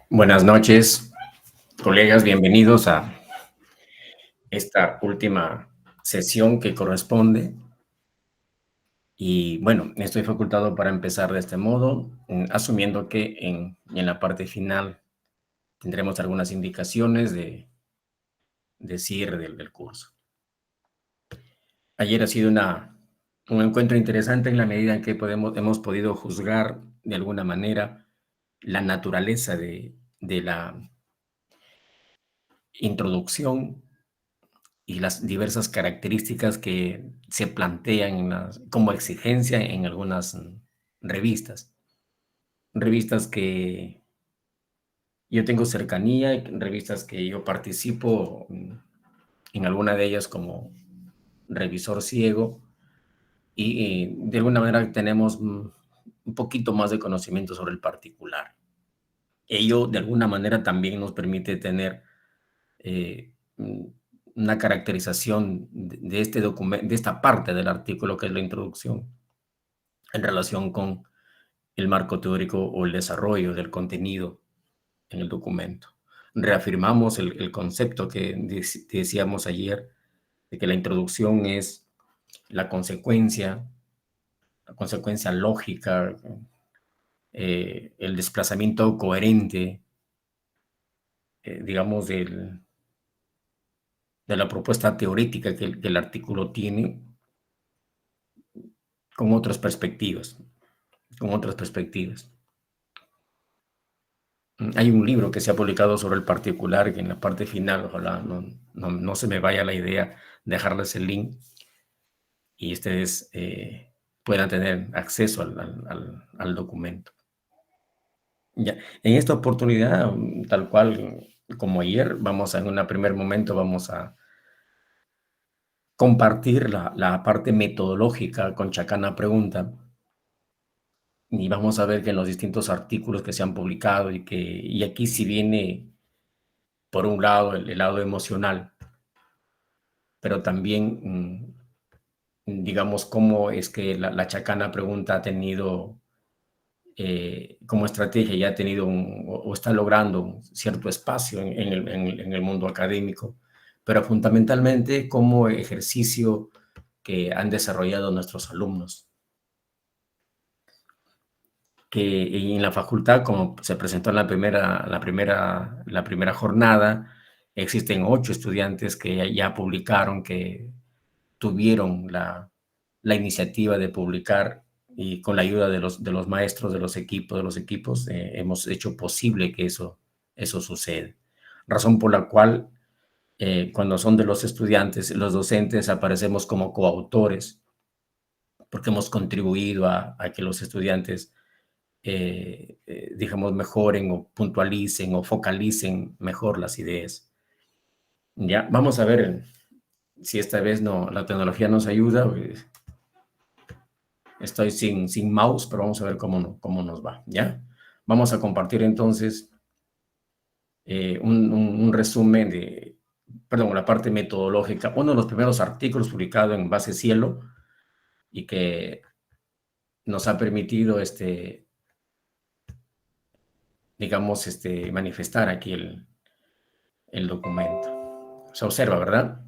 Buenas noches, colegas, bienvenidos a esta última sesión que corresponde. Y bueno, estoy facultado para empezar de este modo, asumiendo que en la parte final tendremos algunas indicaciones de cierre del curso. Ayer ha sido un encuentro interesante en la medida en que hemos podido juzgar de alguna manera la naturaleza de la introducción y las diversas características que se plantean como exigencia en algunas revistas. Revistas que yo tengo cercanía, revistas que yo participo en alguna de ellas como revisor ciego y de alguna manera tenemos un poquito más de conocimiento sobre el particular. Ello de alguna manera también nos permite tener eh, mm, una caracterización de este documento, de esta parte del artículo que es la introducción, en relación con el marco teórico o el desarrollo del contenido en el documento. Reafirmamos el concepto que decíamos ayer, de que la introducción es la consecuencia lógica, el desplazamiento coherente, digamos, de la propuesta teórica que el artículo tiene con otras perspectivas, con otras perspectivas. Hay un libro que se ha publicado sobre el particular, que en la parte final, ojalá no se me vaya la idea, dejarles el link y ustedes puedan tener acceso al documento. Ya. En esta oportunidad, tal cual como ayer, en un primer momento vamos a compartir la parte metodológica con Chacana Pregunta. Y vamos a ver que en los distintos artículos que se han publicado y aquí sí viene, por un lado, el lado emocional, pero también, digamos, cómo es que la Chacana Pregunta ha tenido, como estrategia, ya ha tenido o está logrando un cierto espacio en el mundo académico, pero fundamentalmente como ejercicio que han desarrollado nuestros alumnos. Que en la facultad, como se presentó en la primera jornada, existen 8 estudiantes que ya publicaron, que tuvieron la iniciativa de publicar y con la ayuda de los maestros, de los equipos, hemos hecho posible que eso suceda. Razón por la cual, cuando son de los estudiantes, los docentes aparecemos como coautores, porque hemos contribuido a que los estudiantes digamos, mejoren o puntualicen o focalicen mejor las ideas. Ya, vamos a ver si esta vez la tecnología nos ayuda. Estoy sin mouse, pero vamos a ver cómo nos va. ¿Ya? Vamos a compartir entonces un resumen la parte metodológica, uno de los primeros artículos publicados en Base Cielo y que nos ha permitido digamos, manifestar aquí el documento. Se observa, ¿verdad?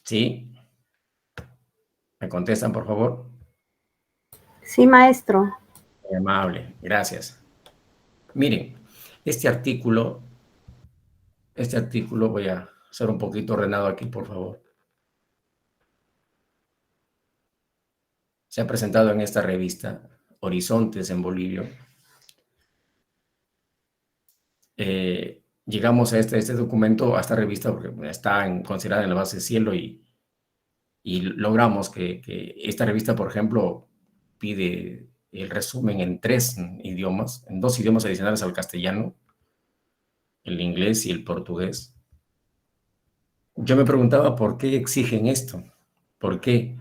Sí. ¿Me contestan, por favor? Sí, maestro. Muy amable, gracias. Miren, este artículo voy a ser un poquito ordenado aquí, por favor. Se ha presentado en esta revista, Horizontes en Bolivia. Llegamos a este documento, a esta revista, porque está considerada en la base Cielo y logramos que esta revista, por ejemplo, pide el resumen en 3 idiomas, en 2 idiomas adicionales al castellano, el inglés y el portugués. Yo me preguntaba por qué exigen esto. ¿Por qué?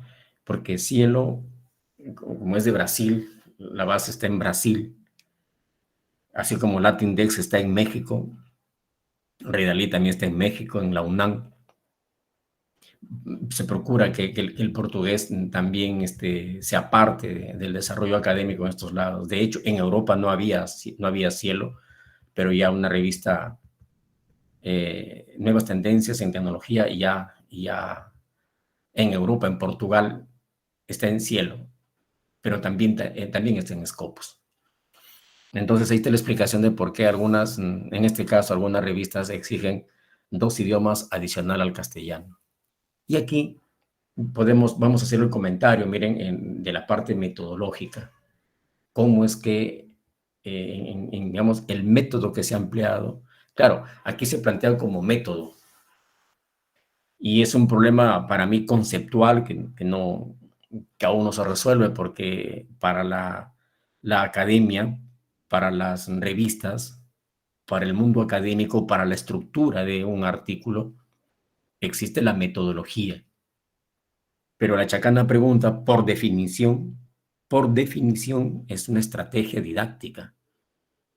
Porque Cielo, como es de Brasil, la base está en Brasil, así como Latindex está en México, Reidalí también está en México, en la UNAM. se procura que el portugués también sea parte del desarrollo académico en estos lados. De hecho, en Europa no había Cielo, pero ya una revista, Nuevas Tendencias en Tecnología, ya en Europa, en Portugal, está en Cielo, pero también está en Scopus. Entonces ahí está la explicación de por qué en este caso, algunas revistas exigen 2 idiomas adicional al castellano. Y aquí vamos a hacer el comentario, miren, de la parte metodológica, cómo es que, digamos, el método que se ha empleado. Claro, aquí se plantea como método, y es un problema para mí conceptual que aún no se resuelve, porque para la academia, para las revistas, para el mundo académico, para la estructura de un artículo, existe la metodología. Pero la chacana pregunta, por definición, es una estrategia didáctica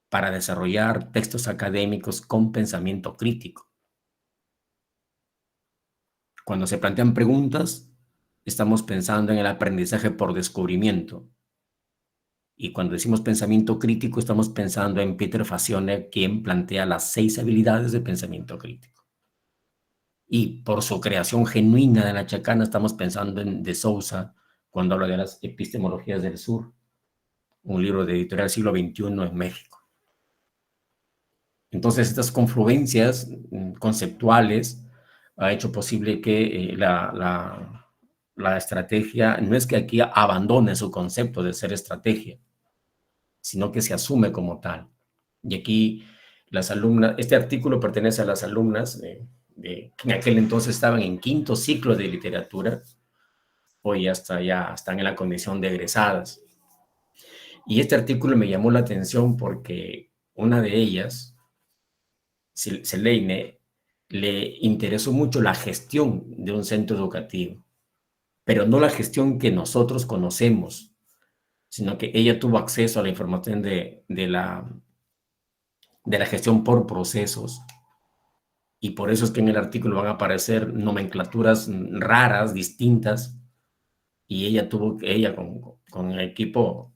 para desarrollar textos académicos con pensamiento crítico. Cuando se plantean preguntas, estamos pensando en el aprendizaje por descubrimiento. Y cuando decimos pensamiento crítico, estamos pensando en Peter Fassione, quien plantea las 6 habilidades de pensamiento crítico. Y por su creación genuina de la chacana, estamos pensando en de Sousa, cuando habla de las epistemologías del sur, un libro de editorial siglo XXI en México. Entonces, estas confluencias conceptuales ha hecho posible que la estrategia, no es que aquí abandone su concepto de ser estrategia, sino que se asume como tal. Y aquí las alumnas, este artículo pertenece a las alumnas que en aquel entonces estaban en 5º ciclo de literatura, hoy ya están en la condición de egresadas. Y este artículo me llamó la atención porque una de ellas, Selene, le interesó mucho la gestión de un centro educativo, pero no la gestión que nosotros conocemos, sino que ella tuvo acceso a la información de la gestión por procesos. Y por eso es que en el artículo van a aparecer nomenclaturas raras, distintas, y ella con el equipo,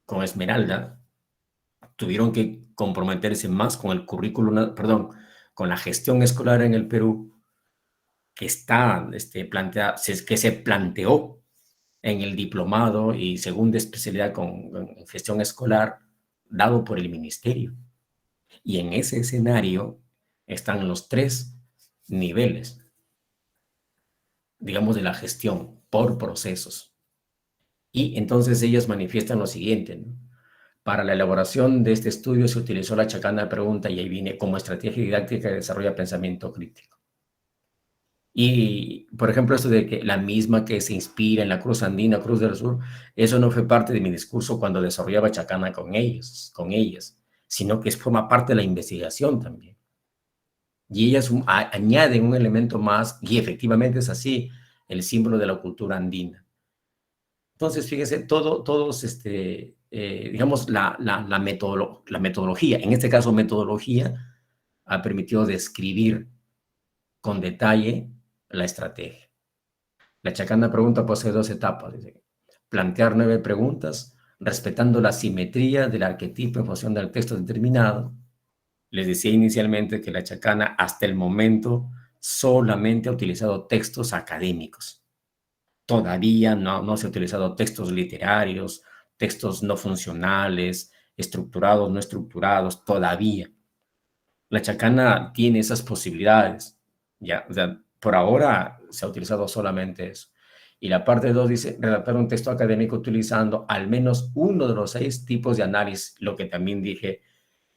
con Esmeralda, tuvieron que comprometerse más con el currículum, perdón, con la gestión escolar en el Perú, que que se planteó en el diplomado y segunda especialidad con gestión escolar dado por el ministerio. Y en ese escenario están los 3 niveles, digamos, de la gestión por procesos. Y entonces ellas manifiestan lo siguiente, ¿no? Para la elaboración de este estudio se utilizó la chacana pregunta, y ahí viene, como estrategia didáctica que desarrolla pensamiento crítico. Y, por ejemplo, esto de que la misma que se inspira en la Cruz Andina, Cruz del Sur, eso no fue parte de mi discurso cuando desarrollaba chacana con ellas, sino que forma parte de la investigación también. Y ellas añaden un elemento más, y efectivamente es así, el símbolo de la cultura andina. Entonces, fíjense, todos, digamos, la metodología, en este caso metodología, ha permitido describir con detalle la estrategia. La chacana pregunta posee 2 etapas. Dice, plantear 9 preguntas, respetando la simetría del arquetipo en función del texto determinado. Les decía inicialmente que la chacana, hasta el momento, solamente ha utilizado textos académicos. Todavía no se ha utilizado textos literarios, textos no funcionales, estructurados, no estructurados, todavía. La chacana tiene esas posibilidades, ya, o sea, por ahora se ha utilizado solamente eso. Y la parte 2 dice, redactar un texto académico utilizando al menos uno de los 6 tipos de análisis, lo que también dije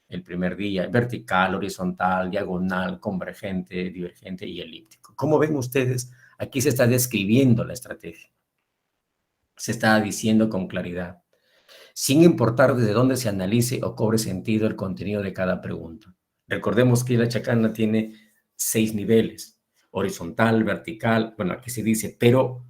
el primer día, vertical, horizontal, diagonal, convergente, divergente y elíptico. ¿Cómo ven ustedes? Aquí se está describiendo la estrategia. Se está diciendo con claridad, sin importar desde dónde se analice o cobre sentido el contenido de cada pregunta. Recordemos que la chacana tiene 6 niveles, horizontal, vertical, bueno, aquí se dice, pero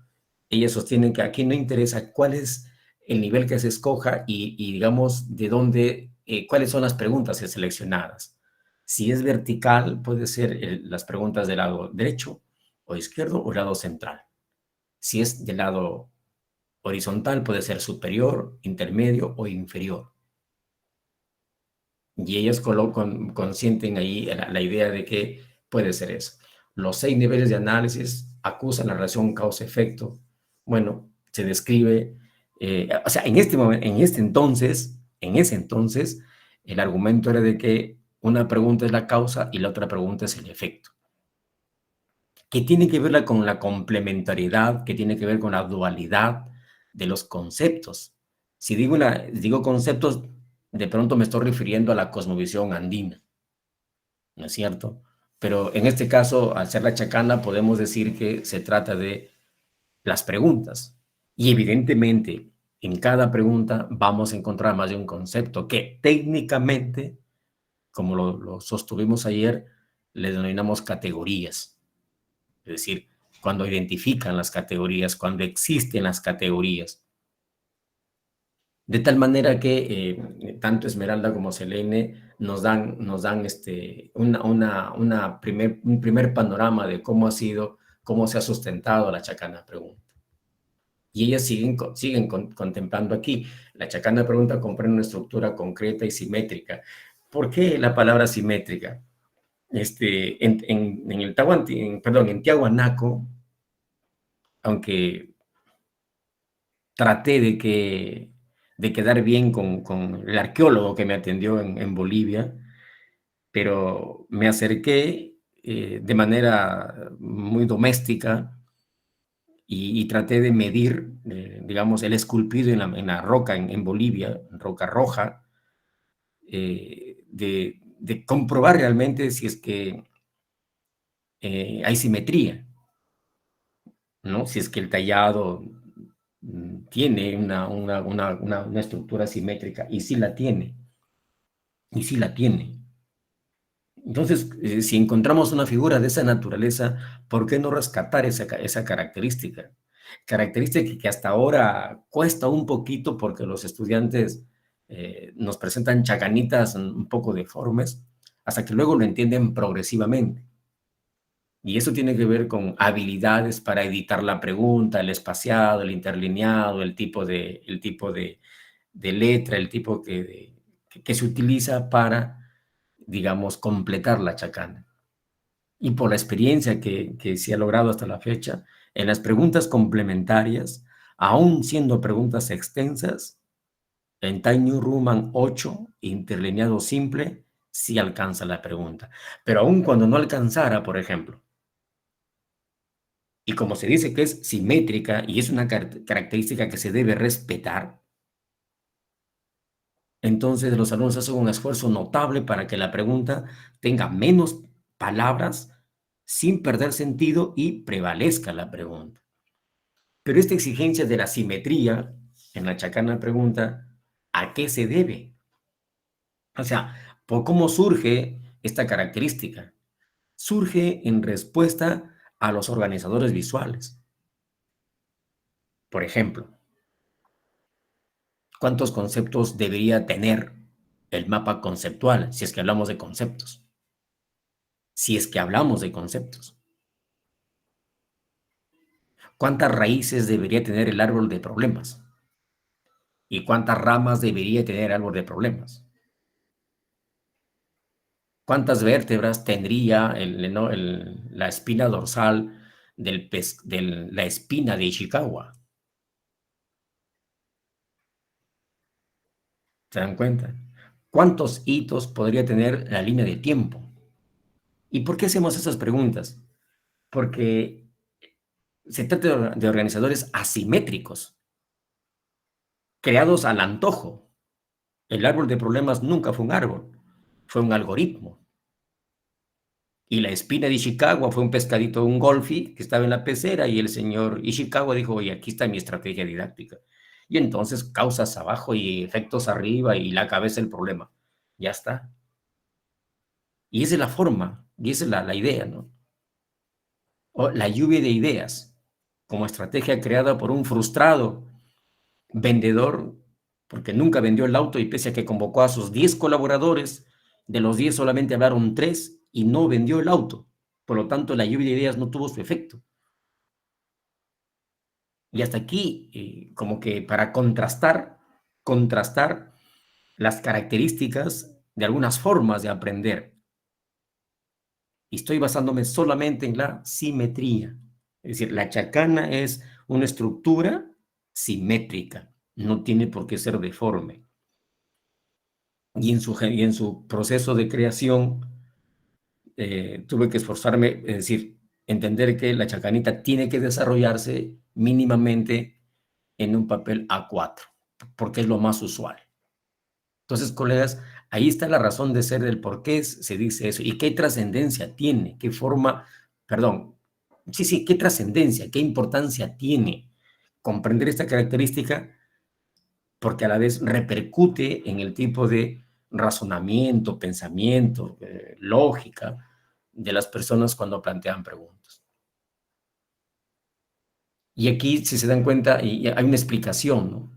ellas sostienen que aquí no interesa cuál es el nivel que se escoja y digamos, de dónde, cuáles son las preguntas seleccionadas. Si es vertical, puede ser las preguntas del lado derecho, o izquierdo o lado central. Si es del lado horizontal, puede ser superior, intermedio o inferior. Y ellos consienten ahí la idea de que puede ser eso. Los 6 niveles de análisis acusan la relación causa-efecto. Bueno, se describe, o sea, en ese entonces, el argumento era de que una pregunta es la causa y la otra pregunta es el efecto. Que tiene que ver con la complementariedad, que tiene que ver con la dualidad de los conceptos. Si digo conceptos, de pronto me estoy refiriendo a la cosmovisión andina, ¿no es cierto? Pero en este caso, al ser la chacana, podemos decir que se trata de las preguntas. Y evidentemente, en cada pregunta vamos a encontrar más de un concepto que técnicamente, como lo sostuvimos ayer, le denominamos categorías. Es decir, cuando identifican las categorías, cuando existen las categorías. De tal manera que tanto Esmeralda como Selene nos dan un primer panorama de cómo cómo se ha sustentado la chacana pregunta. Y ellas siguen contemplando aquí. La chacana pregunta comprende una estructura concreta y simétrica. ¿Por qué la palabra simétrica? En Tiahuanaco, aunque traté de quedar bien con el arqueólogo que me atendió en Bolivia, pero me acerqué de manera muy doméstica y traté de medir, digamos, el esculpido en la roca en Bolivia, roca roja, de comprobar realmente si es que hay simetría, ¿no? Si es que el tallado tiene una estructura simétrica, y sí la tiene, y sí la tiene. Entonces, si encontramos una figura de esa naturaleza, ¿por qué no rescatar esa característica? Característica que hasta ahora cuesta un poquito porque los estudiantes nos presentan chacanitas un poco deformes, hasta que luego lo entienden progresivamente. Y eso tiene que ver con habilidades para editar la pregunta, el espaciado, el interlineado, el tipo de letra, el tipo que se utiliza para, digamos, completar la chacana. Y por la experiencia que se ha logrado hasta la fecha, en las preguntas complementarias, aún siendo preguntas extensas, en Tiny Roman 8, interlineado simple, sí alcanza la pregunta. Pero aún cuando no alcanzara, por ejemplo, y como se dice que es simétrica y es una característica que se debe respetar, entonces los alumnos hacen un esfuerzo notable para que la pregunta tenga menos palabras sin perder sentido y prevalezca la pregunta. Pero esta exigencia de la simetría en la chacana pregunta, ¿a qué se debe? O sea, ¿por cómo surge esta característica? Surge en respuesta a los organizadores visuales. Por ejemplo, ¿cuántos conceptos debería tener el mapa conceptual si es que hablamos de conceptos? Si es que hablamos de conceptos. ¿Cuántas raíces debería tener el árbol de problemas? ¿Y cuántas ramas debería tener el árbol de problemas? ¿Cuántas vértebras tendría la espina dorsal de la espina de Ishikawa? ¿Se dan cuenta? ¿Cuántos hitos podría tener la línea de tiempo? ¿Y por qué hacemos esas preguntas? Porque se trata de organizadores asimétricos, creados al antojo. El árbol de problemas nunca fue un árbol, fue un algoritmo. Y la espina de Ishikawa fue un pescadito, un golfi que estaba en la pecera, y el señor Ishikawa dijo, oye, aquí está mi estrategia didáctica. Y entonces causas abajo y efectos arriba y la cabeza el problema. Ya está. Y esa es la forma, y esa es la idea, ¿no? O la lluvia de ideas, como estrategia creada por un frustrado vendedor, porque nunca vendió el auto y pese a que convocó a sus 10 colaboradores, de los 10 solamente hablaron 3 y no vendió el auto. Por lo tanto, la lluvia de ideas no tuvo su efecto. Y hasta aquí, como que para contrastar las características de algunas formas de aprender. Y estoy basándome solamente en la simetría. Es decir, la chacana es una estructura simétrica, no tiene por qué ser deforme. Y en su proceso de creación tuve que esforzarme, es decir, entender que la chacanita tiene que desarrollarse mínimamente en un papel A4, porque es lo más usual. Entonces, colegas, ahí está la razón de ser del por qué se dice eso y qué trascendencia tiene, qué forma, perdón, sí, qué trascendencia, qué importancia tiene comprender esta característica, porque a la vez repercute en el tipo de razonamiento, pensamiento, lógica de las personas cuando plantean preguntas. Y aquí, si se dan cuenta, y hay una explicación, ¿no?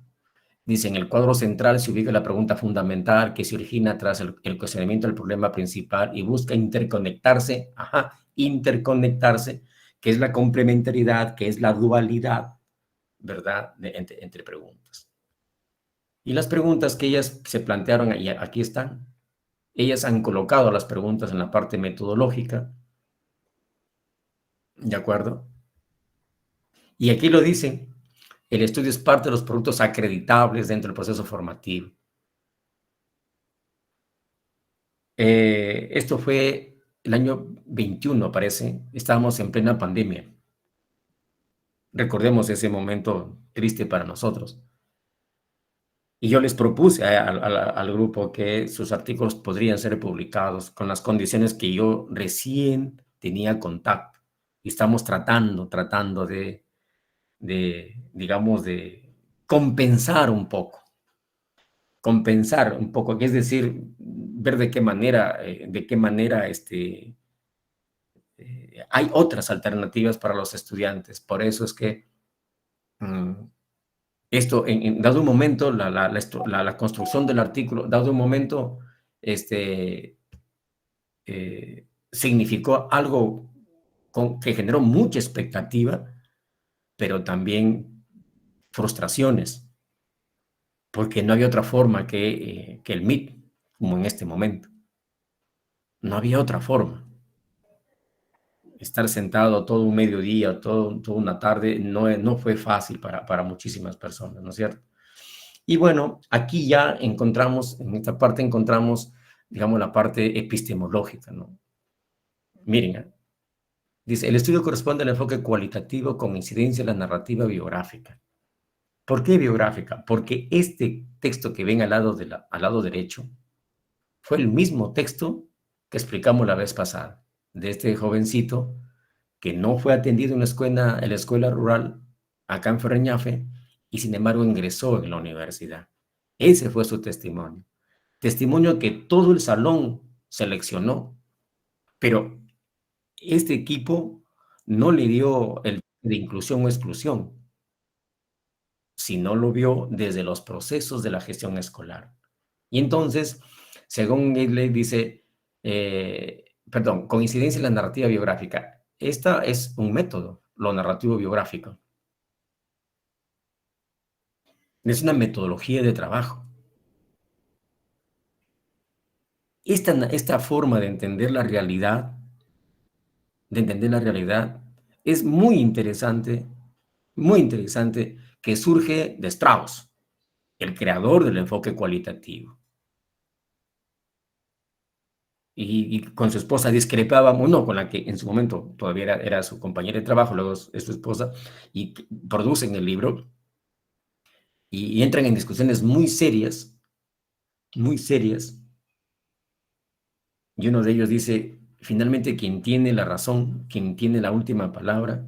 Dice, en el cuadro central se ubica la pregunta fundamental que se origina tras el cuestionamiento del problema principal y busca interconectarse, interconectarse, que es la complementariedad, que es la dualidad, ¿verdad?, entre preguntas. Y las preguntas que ellas se plantearon, aquí están. Ellas han colocado las preguntas en la parte metodológica, ¿de acuerdo? Y aquí lo dicen, el estudio es parte de los productos acreditables dentro del proceso formativo. Esto fue el año 21, parece. Estábamos en plena pandemia. Recordemos ese momento triste para nosotros. Y yo les propuse al grupo que sus artículos podrían ser publicados con las condiciones que yo recién tenía contacto. Y estamos tratando digamos, de compensar un poco, que es decir, ver de qué manera hay otras alternativas para los estudiantes. Por eso es que esto, dado un momento, la construcción del artículo, dado un momento, significó algo que generó mucha expectativa, pero también frustraciones, porque no había otra forma que el MIT, como en este momento. No había otra forma. Estar sentado todo un mediodía, toda una tarde, no fue fácil para muchísimas personas, ¿no es cierto? Y bueno, aquí ya encontramos, en esta parte encontramos, digamos, la parte epistemológica, ¿no? Miren, dice, el estudio corresponde al enfoque cualitativo con incidencia en la narrativa biográfica. ¿Por qué biográfica? Porque este texto que ven al lado derecho fue el mismo texto que explicamos la vez pasada, de este jovencito que no fue atendido en la escuela rural acá en Ferreñafe y sin embargo ingresó en la universidad. Ese fue su testimonio. Testimonio que todo el salón seleccionó, pero este equipo no le dio el de inclusión o exclusión, sino lo vio desde los procesos de la gestión escolar. Y entonces, según Gidley dice, coincidencia en la narrativa biográfica. Esta es un método, lo narrativo biográfico. Es una metodología de trabajo. Esta forma de entender la realidad, es muy interesante, que surge de Strauss, el creador del enfoque cualitativo. Y con su esposa discrepábamos, no, con la que en su momento todavía era su compañera de trabajo, luego es su esposa, y producen el libro, y entran en discusiones muy serias, y uno de ellos dice, finalmente quien tiene la razón, quien tiene la última palabra,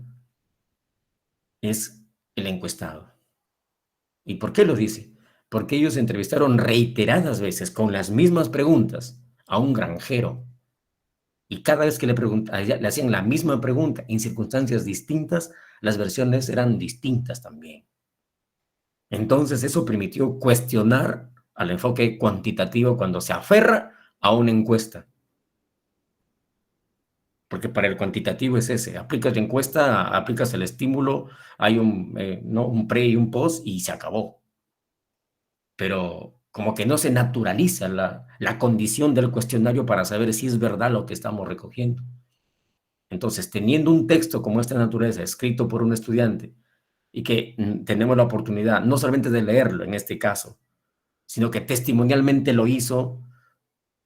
es el encuestado. ¿Y por qué lo dice? Porque ellos entrevistaron reiteradas veces con las mismas preguntas a un granjero, y cada vez que le hacían la misma pregunta en circunstancias distintas, las versiones eran distintas también. Entonces eso permitió cuestionar al enfoque cuantitativo cuando se aferra a una encuesta. porque para el cuantitativo es ese, aplicas la encuesta, aplicas el estímulo, hay ¿no? un pre y un post y se acabó. Pero como que no se naturaliza la condición del cuestionario para saber si es verdad lo que estamos recogiendo. Entonces, teniendo un texto como esta naturaleza, escrito por un estudiante, y que tenemos la oportunidad no solamente de leerlo en este caso, sino que testimonialmente lo hizo,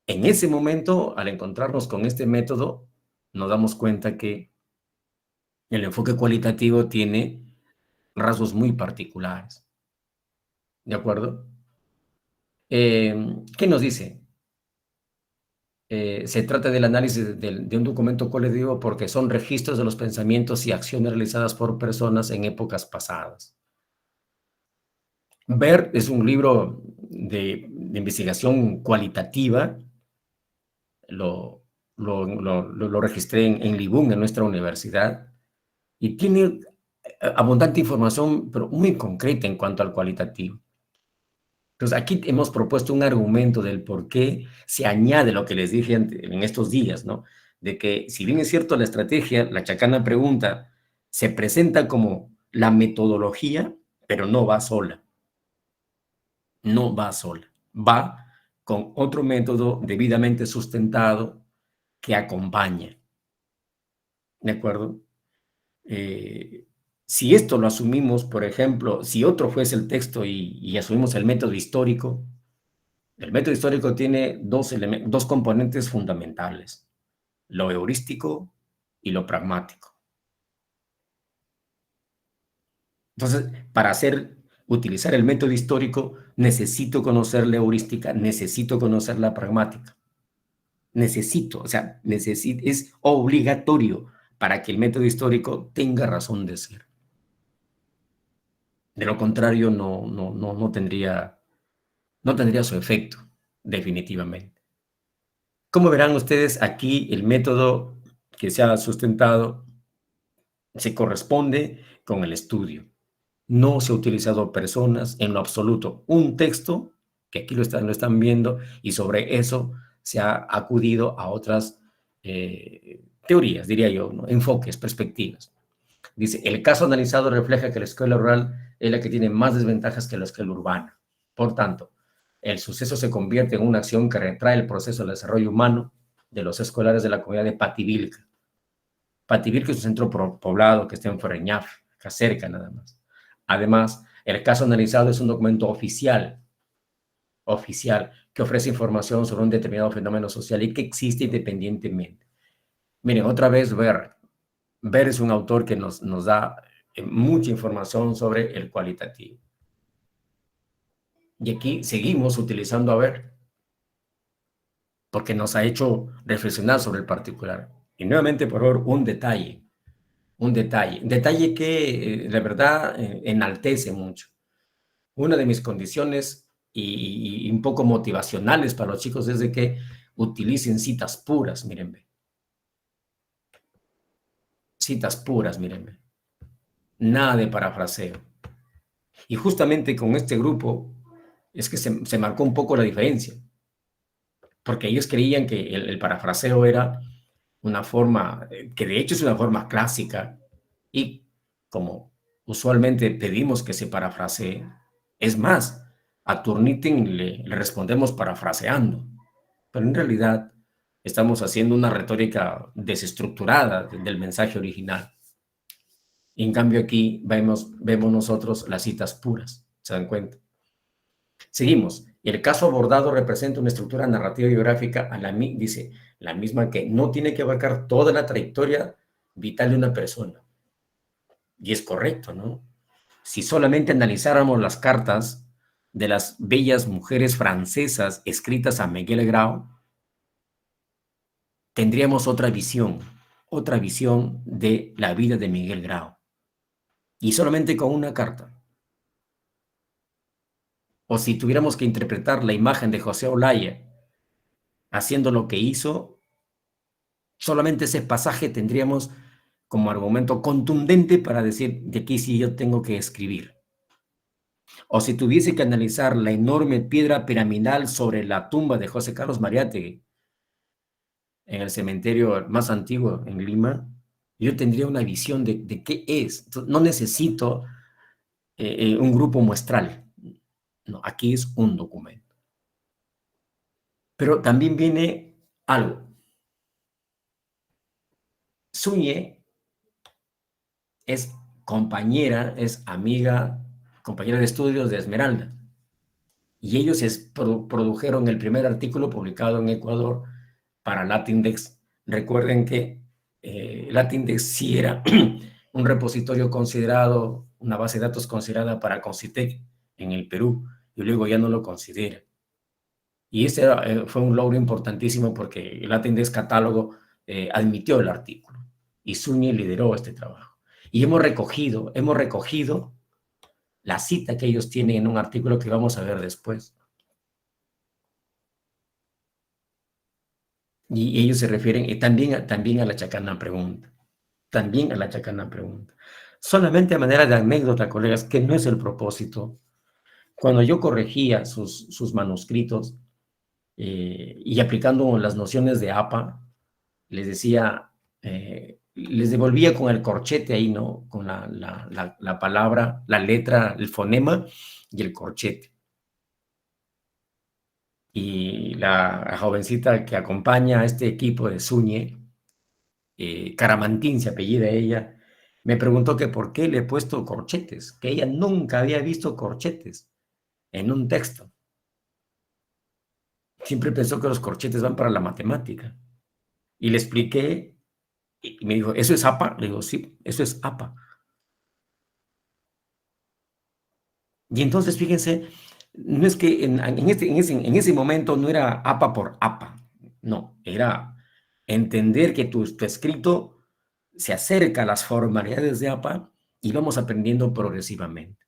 en ese momento, al encontrarnos con este método, nos damos cuenta que el enfoque cualitativo tiene rasgos muy particulares. ¿De acuerdo? ¿Qué nos dice? Se trata del análisis de un documento colectivo porque son registros de los pensamientos y acciones realizadas por personas en épocas pasadas. Ver es un libro de investigación cualitativa, lo registré en Libún, en nuestra universidad, y tiene abundante información, pero muy concreta en cuanto al cualitativo. Entonces, aquí hemos propuesto un argumento del por qué se añade lo que les dije en estos días, ¿no? De que, si bien es cierto la estrategia, la chacana pregunta, se presenta como la metodología, pero no va sola. No va sola. Va con otro método debidamente sustentado que acompaña. ¿De acuerdo? Si esto lo asumimos, por ejemplo, si otro fuese el texto y asumimos el método histórico tiene dos componentes fundamentales, lo heurístico y lo pragmático. Entonces, para utilizar el método histórico, necesito conocer la heurística, necesito conocer la pragmática. Necesito, o sea, es obligatorio para que el método histórico tenga razón de ser. De lo contrario, no tendría su efecto, definitivamente. Como verán ustedes, aquí el método que se ha sustentado se corresponde con el estudio. No se ha utilizado personas en lo absoluto. Un texto, que aquí lo están viendo, y sobre eso se ha acudido a otras teorías, diría yo, ¿no? Enfoques, perspectivas. Dice, el caso analizado refleja que la escuela rural es la que tiene más desventajas que la escuela urbana. Por tanto, el suceso se convierte en una acción que retrae el proceso de desarrollo humano de los escolares de la comunidad de Pativilca. Pativilca es un centro poblado que está en Foreñaf, acá cerca nada más. Además, el caso analizado es un documento oficial, que ofrece información sobre un determinado fenómeno social y que existe independientemente. Miren, otra vez Ver es un autor que nos da mucha información sobre el cualitativo. Y aquí seguimos utilizando a Ver, porque nos ha hecho reflexionar sobre el particular. Y nuevamente, por favor, un detalle que la verdad enaltece mucho. Una de mis condiciones y un poco motivacionales para los chicos es de que utilicen citas puras, mírenme. Citas puras, mírenme. Nada de parafraseo. Y justamente con este grupo es que se marcó un poco la diferencia, porque ellos creían que el parafraseo era una forma, que de hecho es una forma clásica, y como usualmente pedimos que se parafrasee, es más, a Turnitin le respondemos parafraseando, pero en realidad estamos haciendo una retórica desestructurada del mensaje original. Y en cambio aquí vemos nosotros las citas puras, ¿se dan cuenta? Seguimos. El caso abordado representa una estructura narrativa y biográfica dice, la misma que no tiene que abarcar toda la trayectoria vital de una persona. Y es correcto, ¿no? Si solamente analizáramos las cartas de las bellas mujeres francesas escritas a Miguel Grau, tendríamos otra visión de la vida de Miguel Grau. Y solamente con una carta. O si tuviéramos que interpretar la imagen de José Olaya haciendo lo que hizo, solamente ese pasaje tendríamos como argumento contundente para decir, de aquí sí yo tengo que escribir. O si tuviese que analizar la enorme piedra piramidal sobre la tumba de José Carlos Mariátegui, en el cementerio más antiguo en Lima, yo tendría una visión de qué es. Entonces, no necesito un grupo muestral. No, aquí es un documento. Pero también viene algo. Suñe es compañera, es amiga, compañera de estudios de Esmeralda. Y ellos produjeron el primer artículo publicado en Ecuador para Latindex. Recuerden que Latindex sí era un repositorio considerado, una base de datos considerada para Concitec en el Perú, y luego ya no lo considera. Y ese fue un logro importantísimo porque el Latindex Catálogo admitió el artículo y Zúñiga lideró este trabajo. Y hemos recogido la cita que ellos tienen en un artículo que vamos a ver después. Y ellos se refieren también a la chacana pregunta. También a la chacana pregunta. Solamente a manera de anécdota, colegas, que no es el propósito. Cuando yo corregía sus manuscritos y aplicando las nociones de APA, les decía, les devolvía con el corchete ahí, ¿no? Con la palabra, la letra, el fonema y el corchete. Y la jovencita que acompaña a este equipo de Zúñiga, Caramantín se apellida ella, me preguntó que por qué le he puesto corchetes, que ella nunca había visto corchetes en un texto. Siempre pensó que los corchetes van para la matemática. Y le expliqué, y me dijo, ¿eso es APA? Le digo, sí, eso es APA. Y entonces, fíjense, no es que en ese momento no era APA por APA, no, era entender que tu escrito se acerca a las formalidades de APA y vamos aprendiendo progresivamente.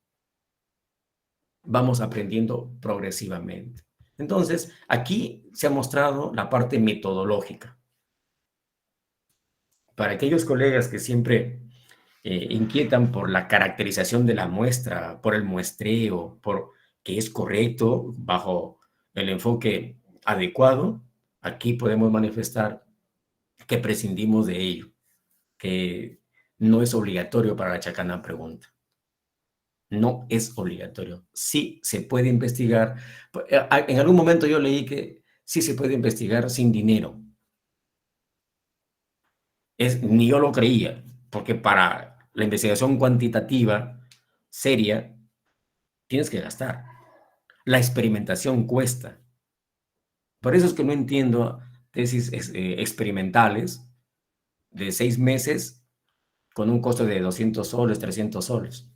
Vamos aprendiendo progresivamente. Entonces, aquí se ha mostrado la parte metodológica. Para aquellos colegas que siempre inquietan por la caracterización de la muestra, por el muestreo, por que es correcto bajo el enfoque adecuado, aquí podemos manifestar que prescindimos de ello, que no es obligatorio para la chacana pregunta. No es obligatorio. Sí se puede investigar. En algún momento yo leí que sí se puede investigar sin dinero. Ni yo lo creía, porque para la investigación cuantitativa seria tienes que gastar. La experimentación cuesta. Por eso es que no entiendo tesis experimentales de 6 meses con un costo de 200 soles, 300 soles.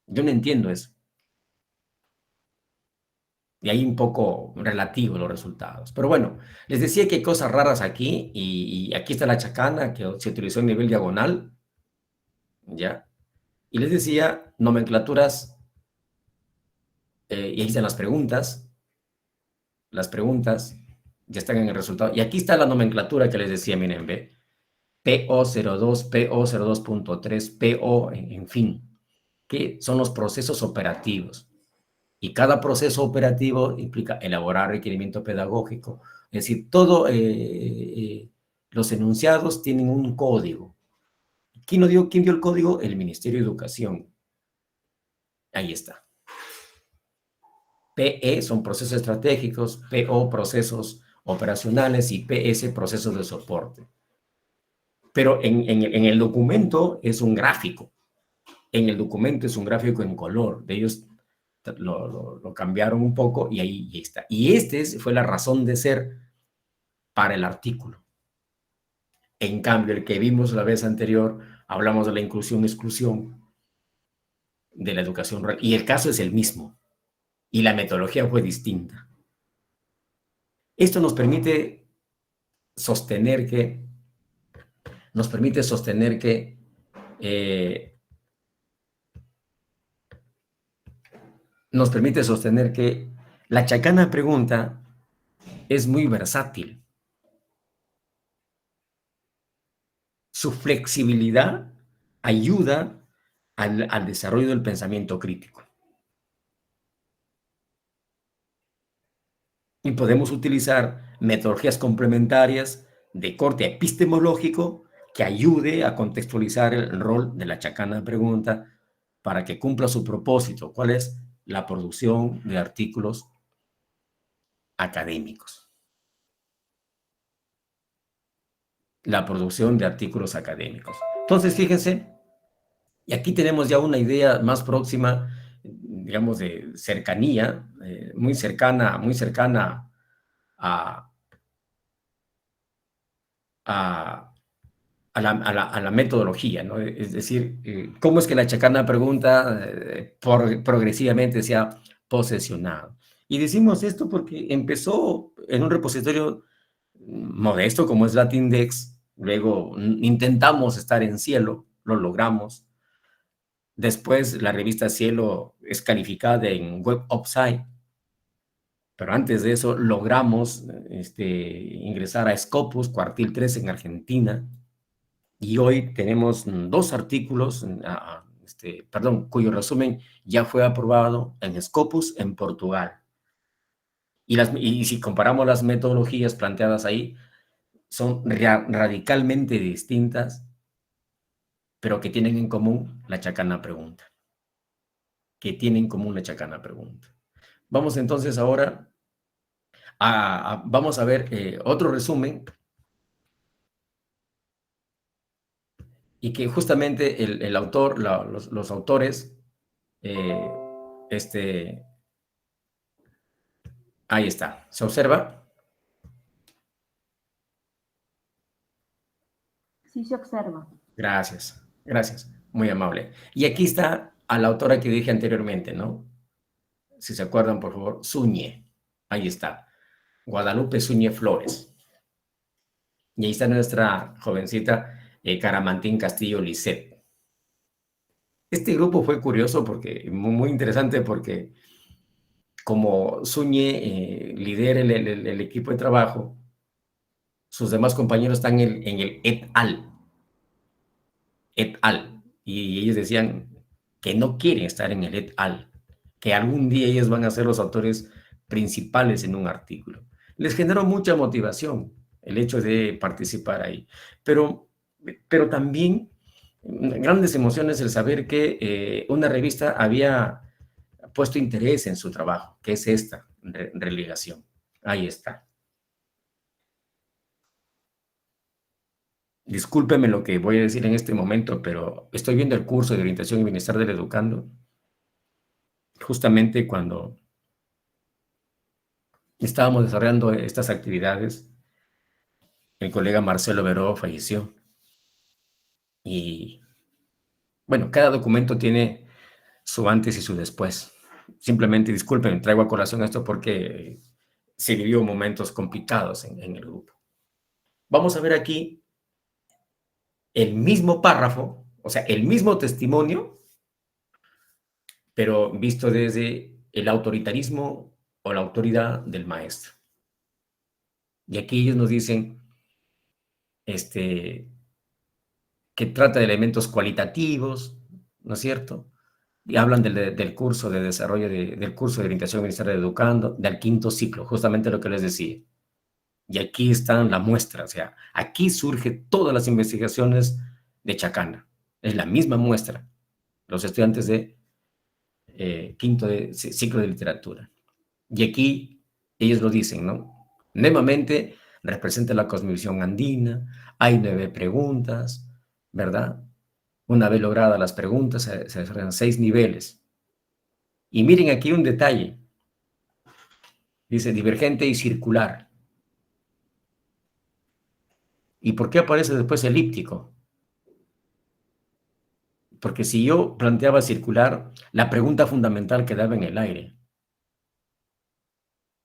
Yo no entiendo eso. Y ahí un poco relativo los resultados. Pero bueno, les decía que hay cosas raras aquí y aquí está la chacana que se utilizó en nivel diagonal, ¿ya? Y les decía nomenclaturas y ahí están las preguntas ya están en el resultado. Y aquí está la nomenclatura que les decía, miren, ve, PO02, PO02.3, PO, en fin, que son los procesos operativos. Y cada proceso operativo implica elaborar requerimiento pedagógico. Es decir, todos los enunciados tienen un código. ¿Quién dio el código? El Ministerio de Educación. Ahí está. PE son procesos estratégicos, PO procesos operacionales y PS procesos de soporte. Pero en el documento es un gráfico. En el documento es un gráfico en color. De ellos lo cambiaron un poco y ahí está. Y fue la razón de ser para el artículo. En cambio, el que vimos la vez anterior, hablamos de la inclusión-exclusión, de la educación rural, y el caso es el mismo, y la metodología fue distinta. Esto nos permite sostener que, eh, nos permite sostener que la chacana pregunta es muy versátil. Su flexibilidad ayuda al desarrollo del pensamiento crítico. Y podemos utilizar metodologías complementarias de corte epistemológico que ayude a contextualizar el rol de la chacana pregunta para que cumpla su propósito. ¿Cuál es? La producción de artículos académicos. La producción de artículos académicos. Entonces, fíjense, y aquí tenemos ya una idea más próxima, digamos, de cercanía, muy cercana a, a, a la metodología, ¿no? Es decir, ¿cómo es que la chacana pregunta progresivamente se ha posesionado? Y decimos esto porque empezó en un repositorio modesto como es Latindex, luego intentamos estar en Cielo, lo logramos. Después la revista Cielo es calificada en Web of Science, pero antes de eso logramos ingresar a Scopus, cuartil 3 en Argentina, y hoy tenemos 2 artículos, cuyo resumen ya fue aprobado en Scopus en Portugal. Y si comparamos las metodologías planteadas ahí, son radicalmente distintas, pero que tienen en común la chacana pregunta. Que tienen en común la chacana pregunta. Vamos entonces ahora vamos a ver otro resumen y que justamente el autor, los autores, ahí está, ¿se observa? Sí se observa. Gracias, gracias, muy amable. Y aquí está a la autora que dije anteriormente, ¿no? Si se acuerdan, por favor, Zúñez, ahí está, Guadalupe Zúñez Flores. Y ahí está nuestra jovencita Caramantín Castillo Lisset. Este grupo fue curioso porque, muy interesante porque como Zúñez lidera el equipo de trabajo, sus demás compañeros están en el et al. Et al. Y ellos decían que no quieren estar en el et al, que algún día ellos van a ser los autores principales en un artículo. Les generó mucha motivación el hecho de participar ahí, pero también grandes emociones el saber que una revista había puesto interés en su trabajo, que es esta relegación. Ahí está. Discúlpeme lo que voy a decir en este momento, pero estoy viendo el curso de orientación y bienestar del educando justamente cuando estábamos desarrollando estas actividades. El colega Marcelo Veró falleció y, bueno, cada documento tiene su antes y su después. Simplemente, disculpen, traigo a colación esto porque se vivió momentos complicados en el grupo. Vamos a ver aquí el mismo párrafo, o sea, el mismo testimonio, pero visto desde el autoritarismo o la autoridad del maestro. Y aquí ellos nos dicen que trata de elementos cualitativos, ¿no es cierto? Y hablan del curso de desarrollo, del curso de orientación ministerial de educando, del quinto ciclo, justamente lo que les decía. Y aquí están la muestra, o sea, aquí surge todas las investigaciones de Chacana. Es la misma muestra. Los estudiantes de quinto ciclo de literatura. Y aquí ellos lo dicen, ¿no? Nuevamente representa la cosmovisión andina, hay 9 preguntas, ¿verdad? Una vez logradas las preguntas, se desarrollan 6 niveles. Y miren aquí un detalle. Dice divergente y circular. ¿Y por qué aparece después elíptico? Porque si yo planteaba circular, la pregunta fundamental quedaba en el aire.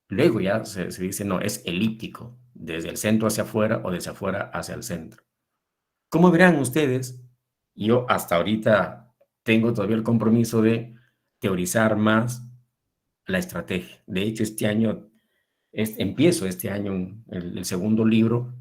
Luego ya se dice, no, es elíptico, desde el centro hacia afuera o desde afuera hacia el centro. Como verán ustedes, yo hasta ahorita tengo todavía el compromiso de teorizar más la estrategia. De hecho, este año, empiezo este año el segundo libro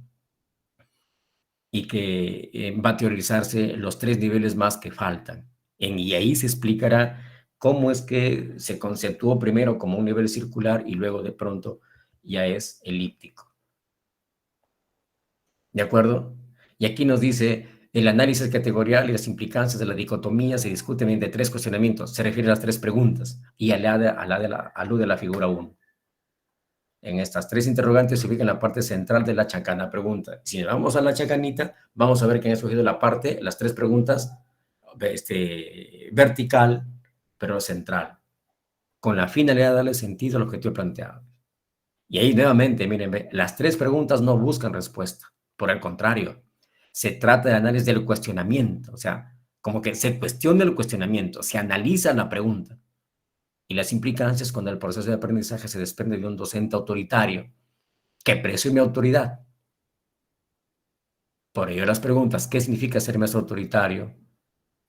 y que va a teorizarse los 3 niveles más que faltan. Y ahí se explicará cómo es que se conceptuó primero como un nivel circular y luego de pronto ya es elíptico. ¿De acuerdo? Y aquí nos dice, el análisis categorial y las implicancias de la dicotomía se discuten mediante 3 cuestionamientos. Se refiere a las 3 preguntas y alude a la figura 1. En estas 3 interrogantes se ubica en la parte central de la chacana pregunta. Si vamos a la chacanita, vamos a ver que han escogido la parte, las 3 preguntas vertical, pero central, con la finalidad de darle sentido al objetivo planteado. Y ahí nuevamente, miren, las 3 preguntas no buscan respuesta. Por el contrario, se trata de análisis del cuestionamiento. O sea, como que se cuestiona el cuestionamiento, se analiza la pregunta y las implicancias cuando el proceso de aprendizaje se desprende de un docente autoritario que presume autoridad. Por ello las preguntas, ¿qué significa ser maestro autoritario?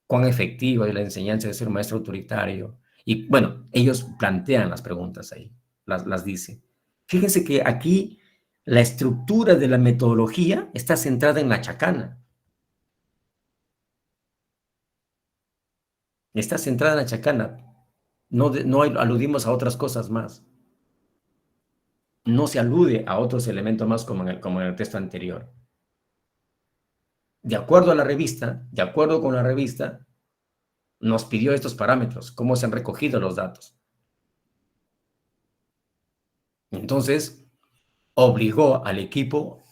¿Cuán efectiva es la enseñanza de ser un maestro autoritario? Y bueno, ellos plantean las preguntas ahí, las dicen. Fíjense que aquí la estructura de la metodología está centrada en la chacana. Está centrada en la chacana. No aludimos a otras cosas más. No se alude a otros elementos más como en el texto anterior. De acuerdo a la revista, de acuerdo con la revista, nos pidió estos parámetros, cómo se han recogido los datos. Entonces, obligó al equipo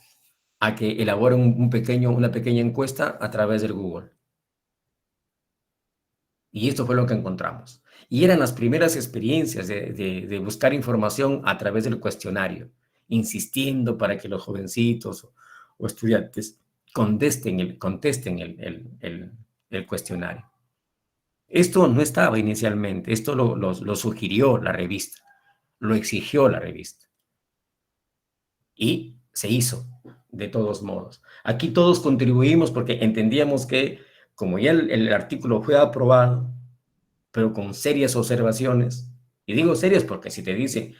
a que elabore una pequeña encuesta a través del Google. Y esto fue lo que encontramos. Y eran las primeras experiencias de buscar información a través del cuestionario, insistiendo para que los jovencitos o estudiantes contesten el cuestionario. Esto no estaba inicialmente, esto lo sugirió la revista, lo exigió la revista. Y se hizo, de todos modos. Aquí todos contribuimos porque entendíamos que, como ya el artículo fue aprobado, pero con serias observaciones, y digo serias porque si te dicen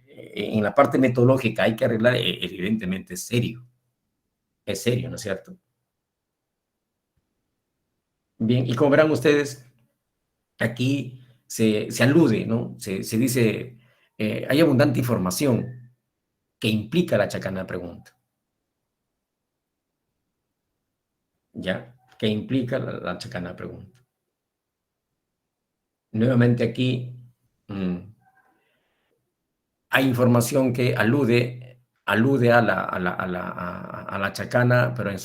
en la parte metodológica hay que arreglar, evidentemente es serio, ¿no es cierto? Bien, y como verán ustedes, aquí se alude, ¿no? Se dice, hay abundante información que implica la chacana pregunta. ¿Ya? Que implica la chacana pregunta. Nuevamente aquí hay información que alude a la chacana, pero en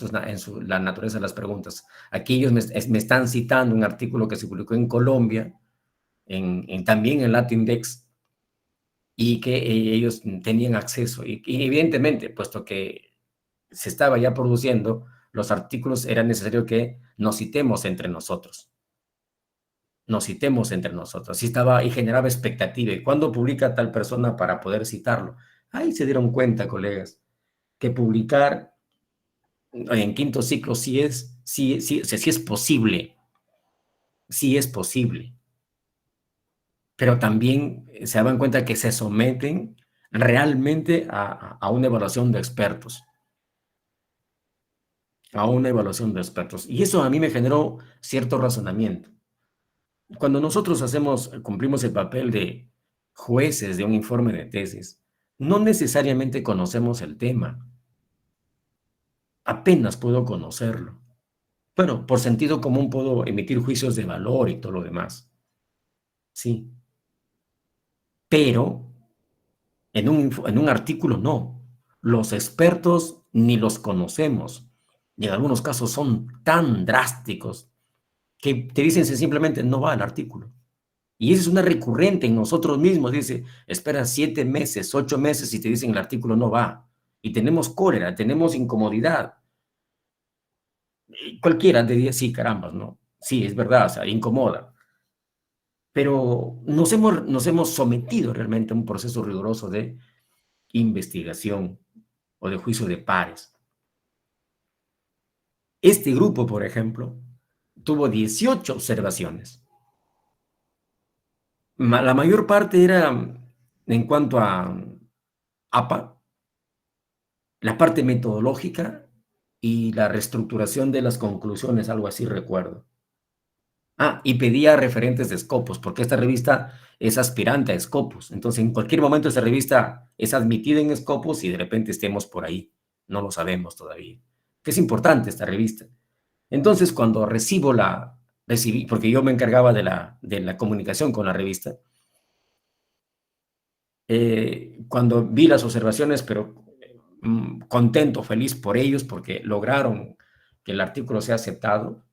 la naturaleza de las preguntas. Aquí ellos me están citando un artículo que se publicó en Colombia, también en Latindex, y que ellos tenían acceso. Y evidentemente, puesto que se estaba ya produciendo, los artículos era necesario que nos citemos entre nosotros. Sí estaba y generaba expectativa. ¿Y cuándo publica tal persona para poder citarlo? Ahí se dieron cuenta, colegas, que publicar en quinto ciclo sí es posible, sí es posible, pero también se daban cuenta que se someten realmente a una evaluación de expertos, Y eso a mí me generó cierto razonamiento. Cuando nosotros cumplimos el papel de jueces de un informe de tesis, no necesariamente conocemos el tema, apenas puedo conocerlo. Bueno, por sentido común puedo emitir juicios de valor y todo lo demás, sí, pero en un artículo no. Los expertos ni los conocemos y en algunos casos son tan drásticos que te dicen simplemente no va al artículo. Y eso es una recurrente en nosotros mismos. Dice, espera 7 meses, 8 meses y te dicen el artículo no va. Y tenemos cólera, tenemos incomodidad. Y cualquiera diría, sí, caramba, ¿no? Sí, es verdad, o sea, incomoda. Pero nos hemos sometido realmente a un proceso riguroso de investigación o de juicio de pares. Este grupo, por ejemplo, tuvo 18 observaciones. La mayor parte era en cuanto a APA, la parte metodológica y la reestructuración de las conclusiones, algo así recuerdo. Y pedía referentes de Scopus, porque esta revista es aspirante a Scopus. Entonces, en cualquier momento esa revista es admitida en Scopus y de repente estemos por ahí no lo sabemos todavía, que es importante esta revista. Entonces, cuando recibí, porque yo me encargaba de la comunicación con la revista, cuando vi las observaciones, pero contento, feliz por ellos, porque lograron que el artículo sea aceptado,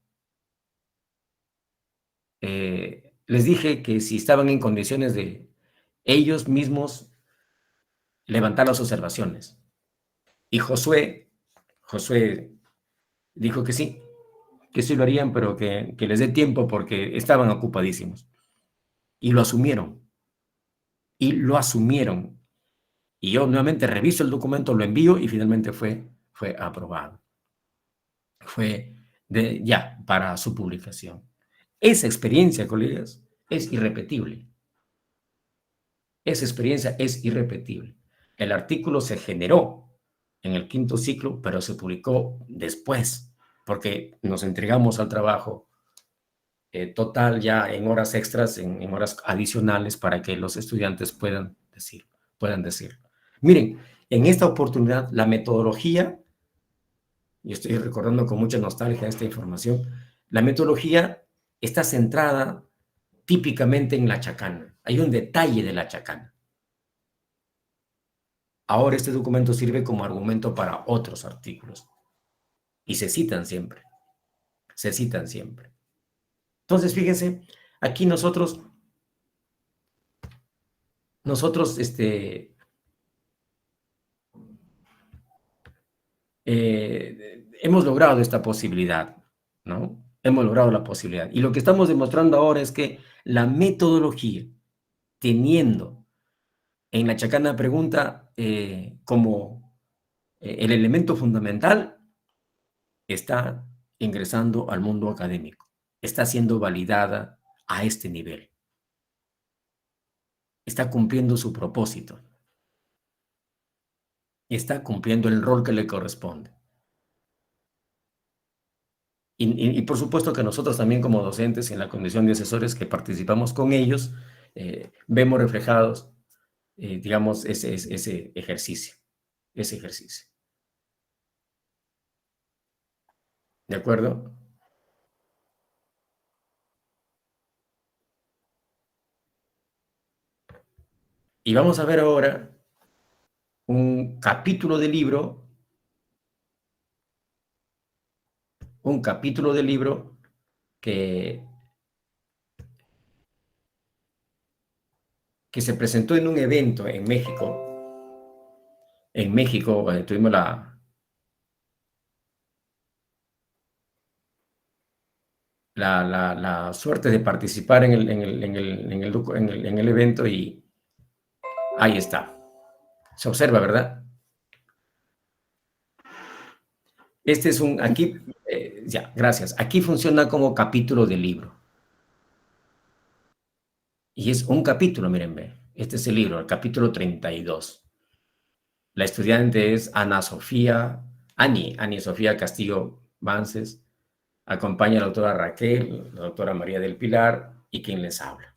les dije que si estaban en condiciones de ellos mismos levantar las observaciones. Y Josué dijo que sí lo harían, pero que les dé tiempo porque estaban ocupadísimos. Y lo asumieron. Y lo asumieron. Y yo nuevamente reviso el documento, lo envío y finalmente fue aprobado. Fue ya para su publicación. Esa experiencia, colegas, es irrepetible. Esa experiencia es irrepetible. El artículo se generó en el quinto ciclo, pero se publicó después, porque nos entregamos al trabajo total ya en horas extras, en horas adicionales, para que los estudiantes puedan decir. Miren, en esta oportunidad, la metodología, y estoy recordando con mucha nostalgia esta información, la metodología está centrada típicamente en la chacana. Hay un detalle de la chacana. Ahora este documento sirve como argumento para otros artículos y se citan siempre, se citan siempre. Entonces, fíjense, aquí nosotros hemos logrado esta posibilidad, ¿no? Hemos logrado la posibilidad. Y lo que estamos demostrando ahora es que la metodología, teniendo en la chacana pregunta como el elemento fundamental, está ingresando al mundo académico, está siendo validada a este nivel, está cumpliendo su propósito, está cumpliendo el rol que le corresponde. Y por supuesto que nosotros también como docentes en la condición de asesores que participamos con ellos, vemos reflejados, digamos, ese ejercicio, ese ejercicio. ¿De acuerdo? Y vamos a ver ahora un capítulo de libro, que se presentó en un evento en México. En México tuvimos la suerte de participar en el evento y ahí está. Se observa, ¿verdad? Este es aquí, ya, gracias. Aquí funciona como capítulo de libro. Y es un capítulo, miren, este es el libro, el capítulo 32. La estudiante es Ana Sofía Castillo Vances. Acompaña a la doctora Raquel, la doctora María del Pilar y quien les habla.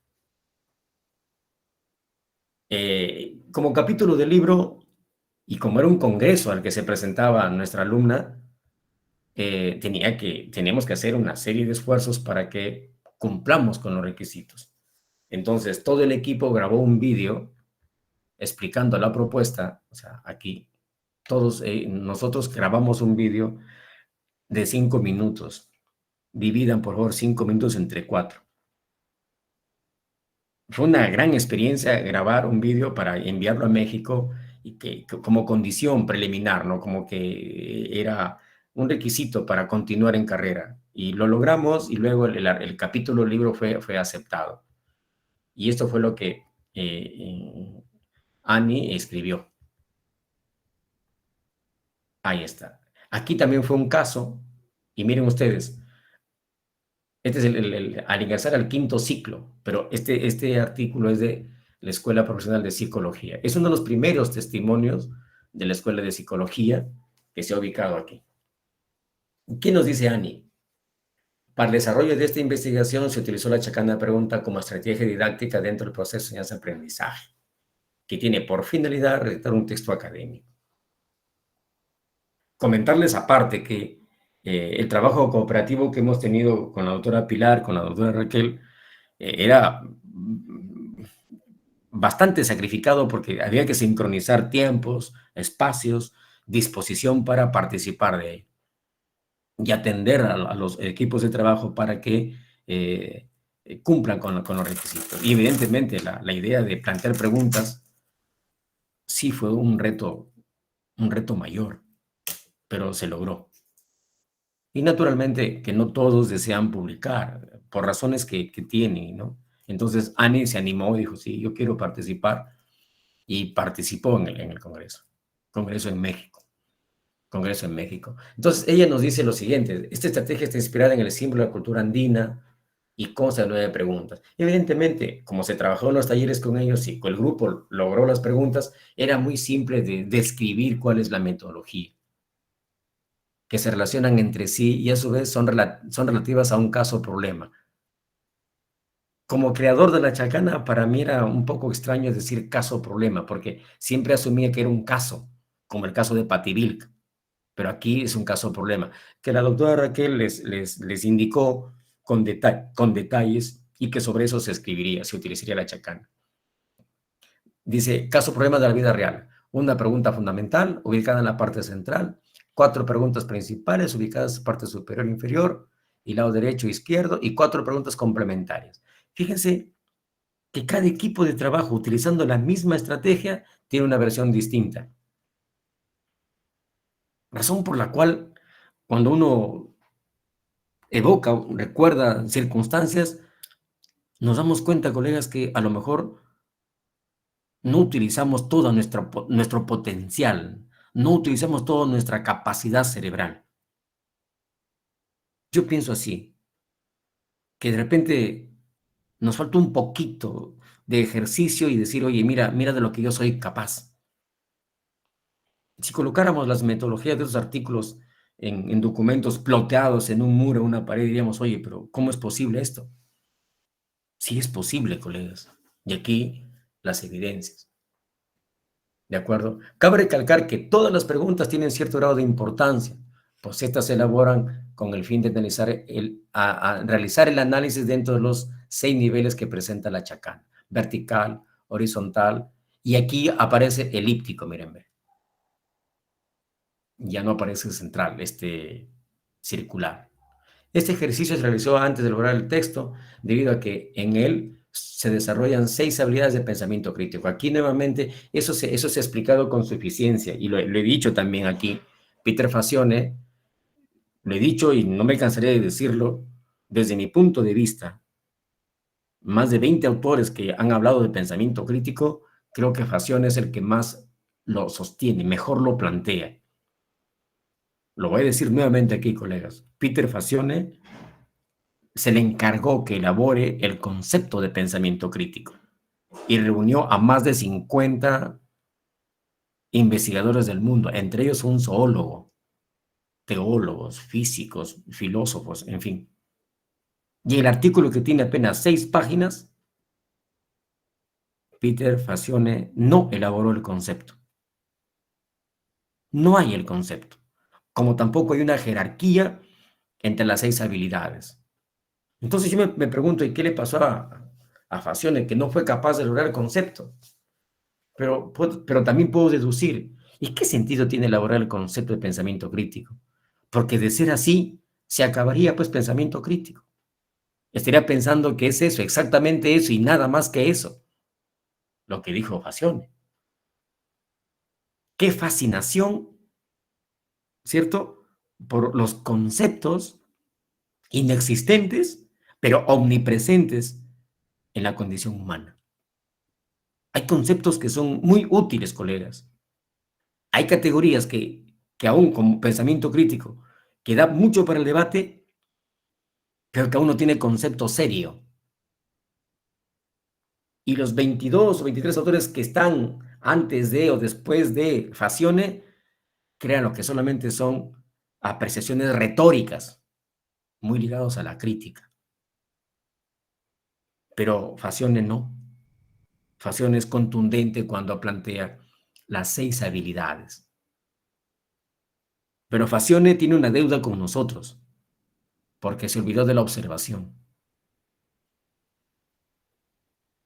Como capítulo del libro, y como era un congreso al que se presentaba nuestra alumna, teníamos que hacer una serie de esfuerzos para que cumplamos con los requisitos. Entonces, todo el equipo grabó un vídeo explicando la propuesta. O sea, aquí todos nosotros grabamos un vídeo de 5 minutos. Dividan, por favor, 5 minutos entre 4. Fue una gran experiencia grabar un vídeo para enviarlo a México y que como condición preliminar, ¿no? Como que era un requisito para continuar en carrera. Y lo logramos y luego el capítulo del libro fue aceptado. Y esto fue lo que Annie escribió. Ahí está. Aquí también fue un caso, y miren ustedes, este es al ingresar al quinto ciclo, pero este artículo es de la Escuela Profesional de Psicología. Es uno de los primeros testimonios de la Escuela de Psicología que se ha ubicado aquí. ¿Qué nos dice Annie? Para el desarrollo de esta investigación se utilizó la chacana pregunta como estrategia didáctica dentro del proceso de enseñanza-aprendizaje, que tiene por finalidad redactar un texto académico. comentarles aparte que el trabajo cooperativo que hemos tenido con la doctora Pilar, con la doctora Raquel, era bastante sacrificado porque había que sincronizar tiempos, espacios, disposición para participar de ello y atender a los equipos de trabajo para que cumplan con los requisitos. Y evidentemente la idea de plantear preguntas sí fue un reto mayor, pero se logró. Y naturalmente que no todos desean publicar por razones que tienen, ¿no? Entonces Annie se animó y dijo, sí, yo quiero participar y participó en el Congreso, Congreso en México. Congreso en México. Entonces, ella nos dice lo siguiente, esta estrategia está inspirada en el símbolo de la cultura andina y consta de 9 preguntas. Evidentemente, como se trabajó en los talleres con ellos y el grupo logró las preguntas, era muy simple de describir cuál es la metodología, que se relacionan entre sí y a su vez son relativas a un caso o problema. Como creador de la chacana, para mí era un poco extraño decir caso o problema, porque siempre asumía que era un caso, como el caso de Pativilca. Pero aquí es un caso problema, que la doctora Raquel les indicó con detalles y que sobre eso se escribiría, se utilizaría la chacana. Dice, caso problema de la vida real. Una pregunta fundamental, ubicada en la parte central, 4 preguntas principales, ubicadas en la parte superior e inferior, y lado derecho e izquierdo, y 4 preguntas complementarias. Fíjense que cada equipo de trabajo, utilizando la misma estrategia, tiene una versión distinta. Razón por la cual, cuando uno evoca, recuerda circunstancias, nos damos cuenta, colegas, que a lo mejor no utilizamos todo nuestro potencial, no utilizamos toda nuestra capacidad cerebral. Yo pienso así, que de repente nos falta un poquito de ejercicio y decir, oye, mira de lo que yo soy capaz. Si colocáramos las metodologías de esos artículos en documentos ploteados en un muro, en una pared, diríamos, oye, pero ¿cómo es posible esto? Sí es posible, colegas. Y aquí las evidencias. ¿De acuerdo? Cabe recalcar que todas las preguntas tienen cierto grado de importancia, pues estas se elaboran con el fin de realizar el análisis dentro de los 6 niveles que presenta la chacana, vertical, horizontal, y aquí aparece elíptico, miren, ya no aparece central, circular. Este ejercicio se realizó antes de lograr el texto, debido a que en él se desarrollan 6 habilidades de pensamiento crítico. Aquí nuevamente eso se ha explicado con suficiencia y lo he dicho también aquí. Peter Facione, lo he dicho y no me cansaré de decirlo, desde mi punto de vista, más de 20 autores que han hablado de pensamiento crítico, creo que Facione es el que más lo sostiene, mejor lo plantea. Lo voy a decir nuevamente aquí, colegas. Peter Facione se le encargó que elabore el concepto de pensamiento crítico y reunió a más de 50 investigadores del mundo, entre ellos un zoólogo, teólogos, físicos, filósofos, en fin. Y el artículo, que tiene apenas 6 páginas, Peter Facione no elaboró el concepto. No hay el concepto, como tampoco hay una jerarquía entre las 6 habilidades. Entonces yo me pregunto, ¿y qué le pasó a Facione, que no fue capaz de lograr el concepto? Pero también puedo deducir, ¿y qué sentido tiene elaborar el concepto de pensamiento crítico? Porque de ser así, se acabaría pues pensamiento crítico. Estaría pensando que es eso, exactamente eso y nada más que eso, lo que dijo Facione. Qué fascinación, ¿cierto? Por los conceptos inexistentes, pero omnipresentes en la condición humana. Hay conceptos que son muy útiles, colegas. Hay categorías que aún como pensamiento crítico, que da mucho para el debate, pero que aún no tiene concepto serio. Y los 22 o 23 autores que están antes de o después de Facione, crean lo que solamente son apreciaciones retóricas, muy ligados a la crítica. Pero Facione no. Facione es contundente cuando plantea las 6 habilidades. Pero Facione tiene una deuda con nosotros, porque se olvidó de la observación.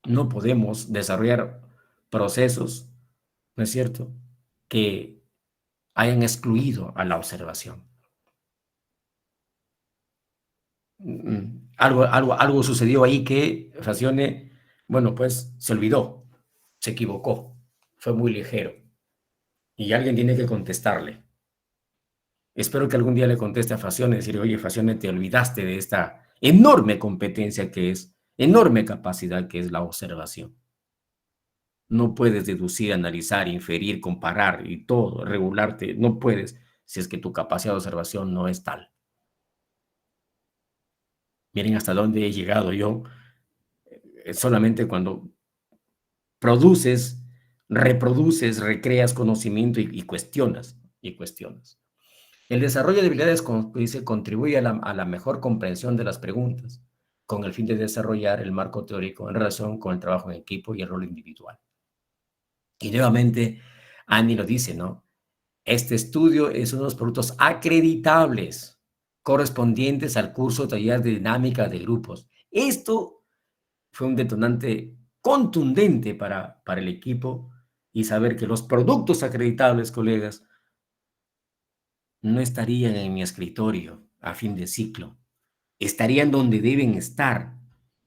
No podemos desarrollar procesos, ¿no es cierto?, que hayan excluido a la observación. Algo sucedió ahí que Facione, bueno, pues se olvidó, se equivocó, fue muy ligero. Y alguien tiene que contestarle. Espero que algún día le conteste a Facione y decir, oye, Facione, te olvidaste de esta enorme competencia que es, enorme capacidad que es la observación. No puedes deducir, analizar, inferir, comparar y todo, regularte. No puedes si es que tu capacidad de observación no es tal. Miren hasta dónde he llegado yo, solamente cuando produces, reproduces, recreas conocimiento y cuestionas, y cuestionas. El desarrollo de habilidades, dice, contribuye a la mejor comprensión de las preguntas, con el fin de desarrollar el marco teórico en relación con el trabajo en equipo y el rol individual. Y nuevamente, Annie lo dice, ¿no? Este estudio es uno de los productos acreditables correspondientes al curso taller de dinámica de grupos. Esto fue un detonante contundente para el equipo y saber que los productos acreditables, colegas, no estarían en mi escritorio a fin de ciclo, estarían donde deben estar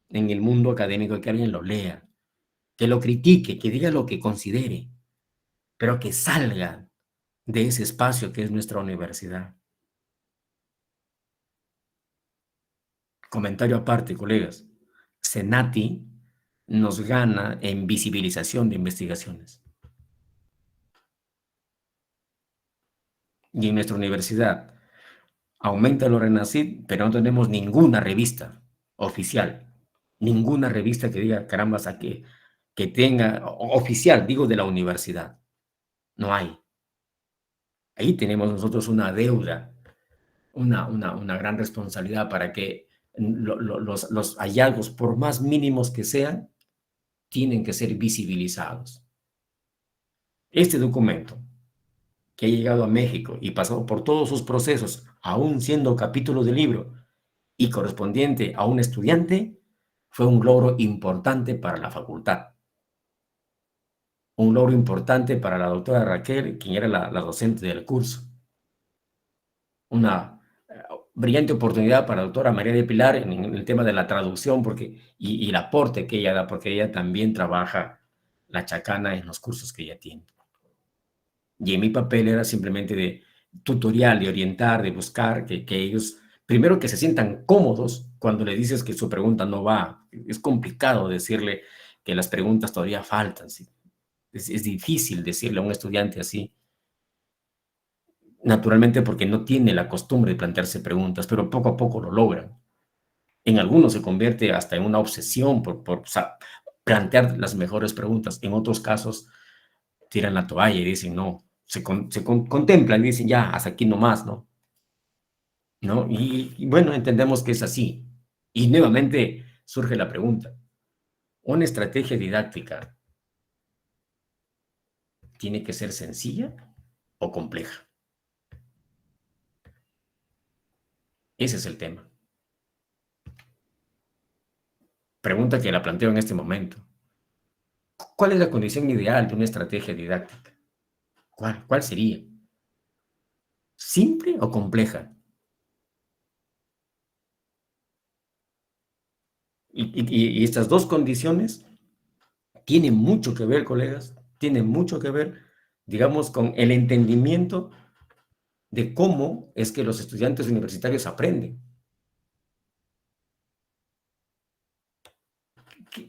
en el mundo académico, que alguien lo lea, que lo critique, que diga lo que considere, pero que salga de ese espacio que es nuestra universidad. Comentario aparte, colegas. Senati nos gana en visibilización de investigaciones. Y en nuestra universidad aumenta lo Renacid, pero no tenemos ninguna revista oficial, ninguna revista que diga, caramba, que tenga, oficial, digo, de la universidad. No hay. Ahí tenemos nosotros una deuda, una gran responsabilidad para que los hallazgos, por más mínimos que sean, tienen que ser visibilizados. Este documento, que ha llegado a México y pasado por todos sus procesos, aún siendo capítulo de libro y correspondiente a un estudiante, fue un logro importante para la facultad. Un logro importante para la doctora Raquel, quien era la docente del curso. Una brillante oportunidad para la doctora María de Pilar en el tema de la traducción y el aporte que ella da, porque ella también trabaja la chacana en los cursos que ella tiene. Y en mi papel era simplemente de tutorial, de orientar, de buscar que ellos, primero que se sientan cómodos cuando le dices que su pregunta no va. Es complicado decirle que las preguntas todavía faltan. ¿Sí? Es difícil decirle a un estudiante así, naturalmente porque no tiene la costumbre de plantearse preguntas, pero poco a poco lo logran. En algunos se convierte hasta en una obsesión por plantear las mejores preguntas. En otros casos tiran la toalla y dicen, no, contemplan y dicen, ya, hasta aquí nomás, ¿no? ¿No? Y bueno, entendemos que es así. Y nuevamente surge la pregunta, ¿una estrategia didáctica tiene que ser sencilla o compleja? Ese es el tema. Pregunta que la planteo en este momento. ¿Cuál es la condición ideal de una estrategia didáctica? ¿Cuál sería? ¿Simple o compleja? Y estas dos condiciones tienen mucho que ver, colegas, tienen mucho que ver, digamos, con el entendimiento de cómo es que los estudiantes universitarios aprenden.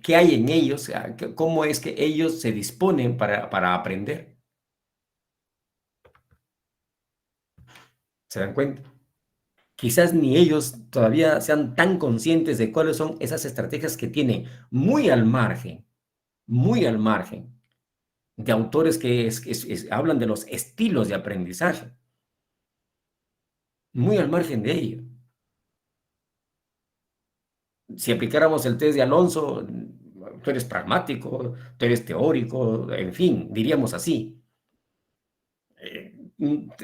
¿Qué hay en ellos? ¿Cómo es que ellos se disponen para aprender? ¿Se dan cuenta? Quizás ni ellos todavía sean tan conscientes de cuáles son esas estrategias que tienen muy al margen de autores que hablan de los estilos de aprendizaje, muy al margen de ello. Si aplicáramos el test de Alonso, tú eres pragmático, tú eres teórico, en fin, diríamos así.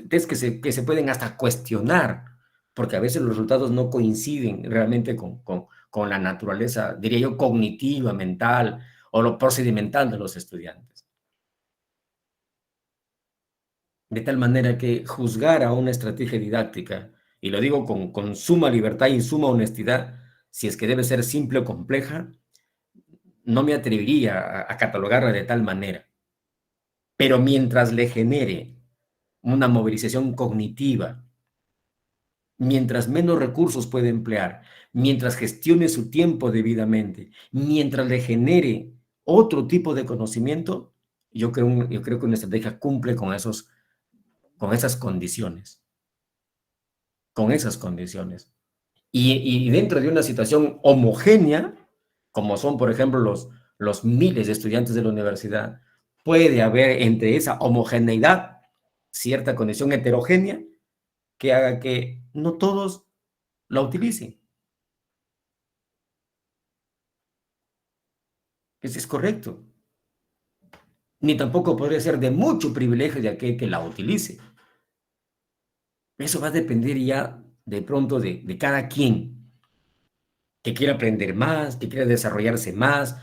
test que se pueden hasta cuestionar, porque a veces los resultados no coinciden realmente con la naturaleza, diría yo, cognitiva, mental o lo procedimental de los estudiantes. De tal manera que juzgar a una estrategia didáctica, y lo digo con suma libertad y suma honestidad, si es que debe ser simple o compleja, no me atrevería a catalogarla de tal manera. Pero mientras le genere una movilización cognitiva, mientras menos recursos puede emplear, mientras gestione su tiempo debidamente, mientras le genere otro tipo de conocimiento, yo creo que una estrategia cumple con esas condiciones. Con esas condiciones. Y dentro de una situación homogénea, como son, por ejemplo, los miles de estudiantes de la universidad, puede haber entre esa homogeneidad cierta condición heterogénea que haga que no todos la utilicen. Eso es correcto. Ni tampoco podría ser de mucho privilegio de aquel que la utilice. Eso va a depender ya de pronto de cada quien que quiera aprender más, que quiera desarrollarse más,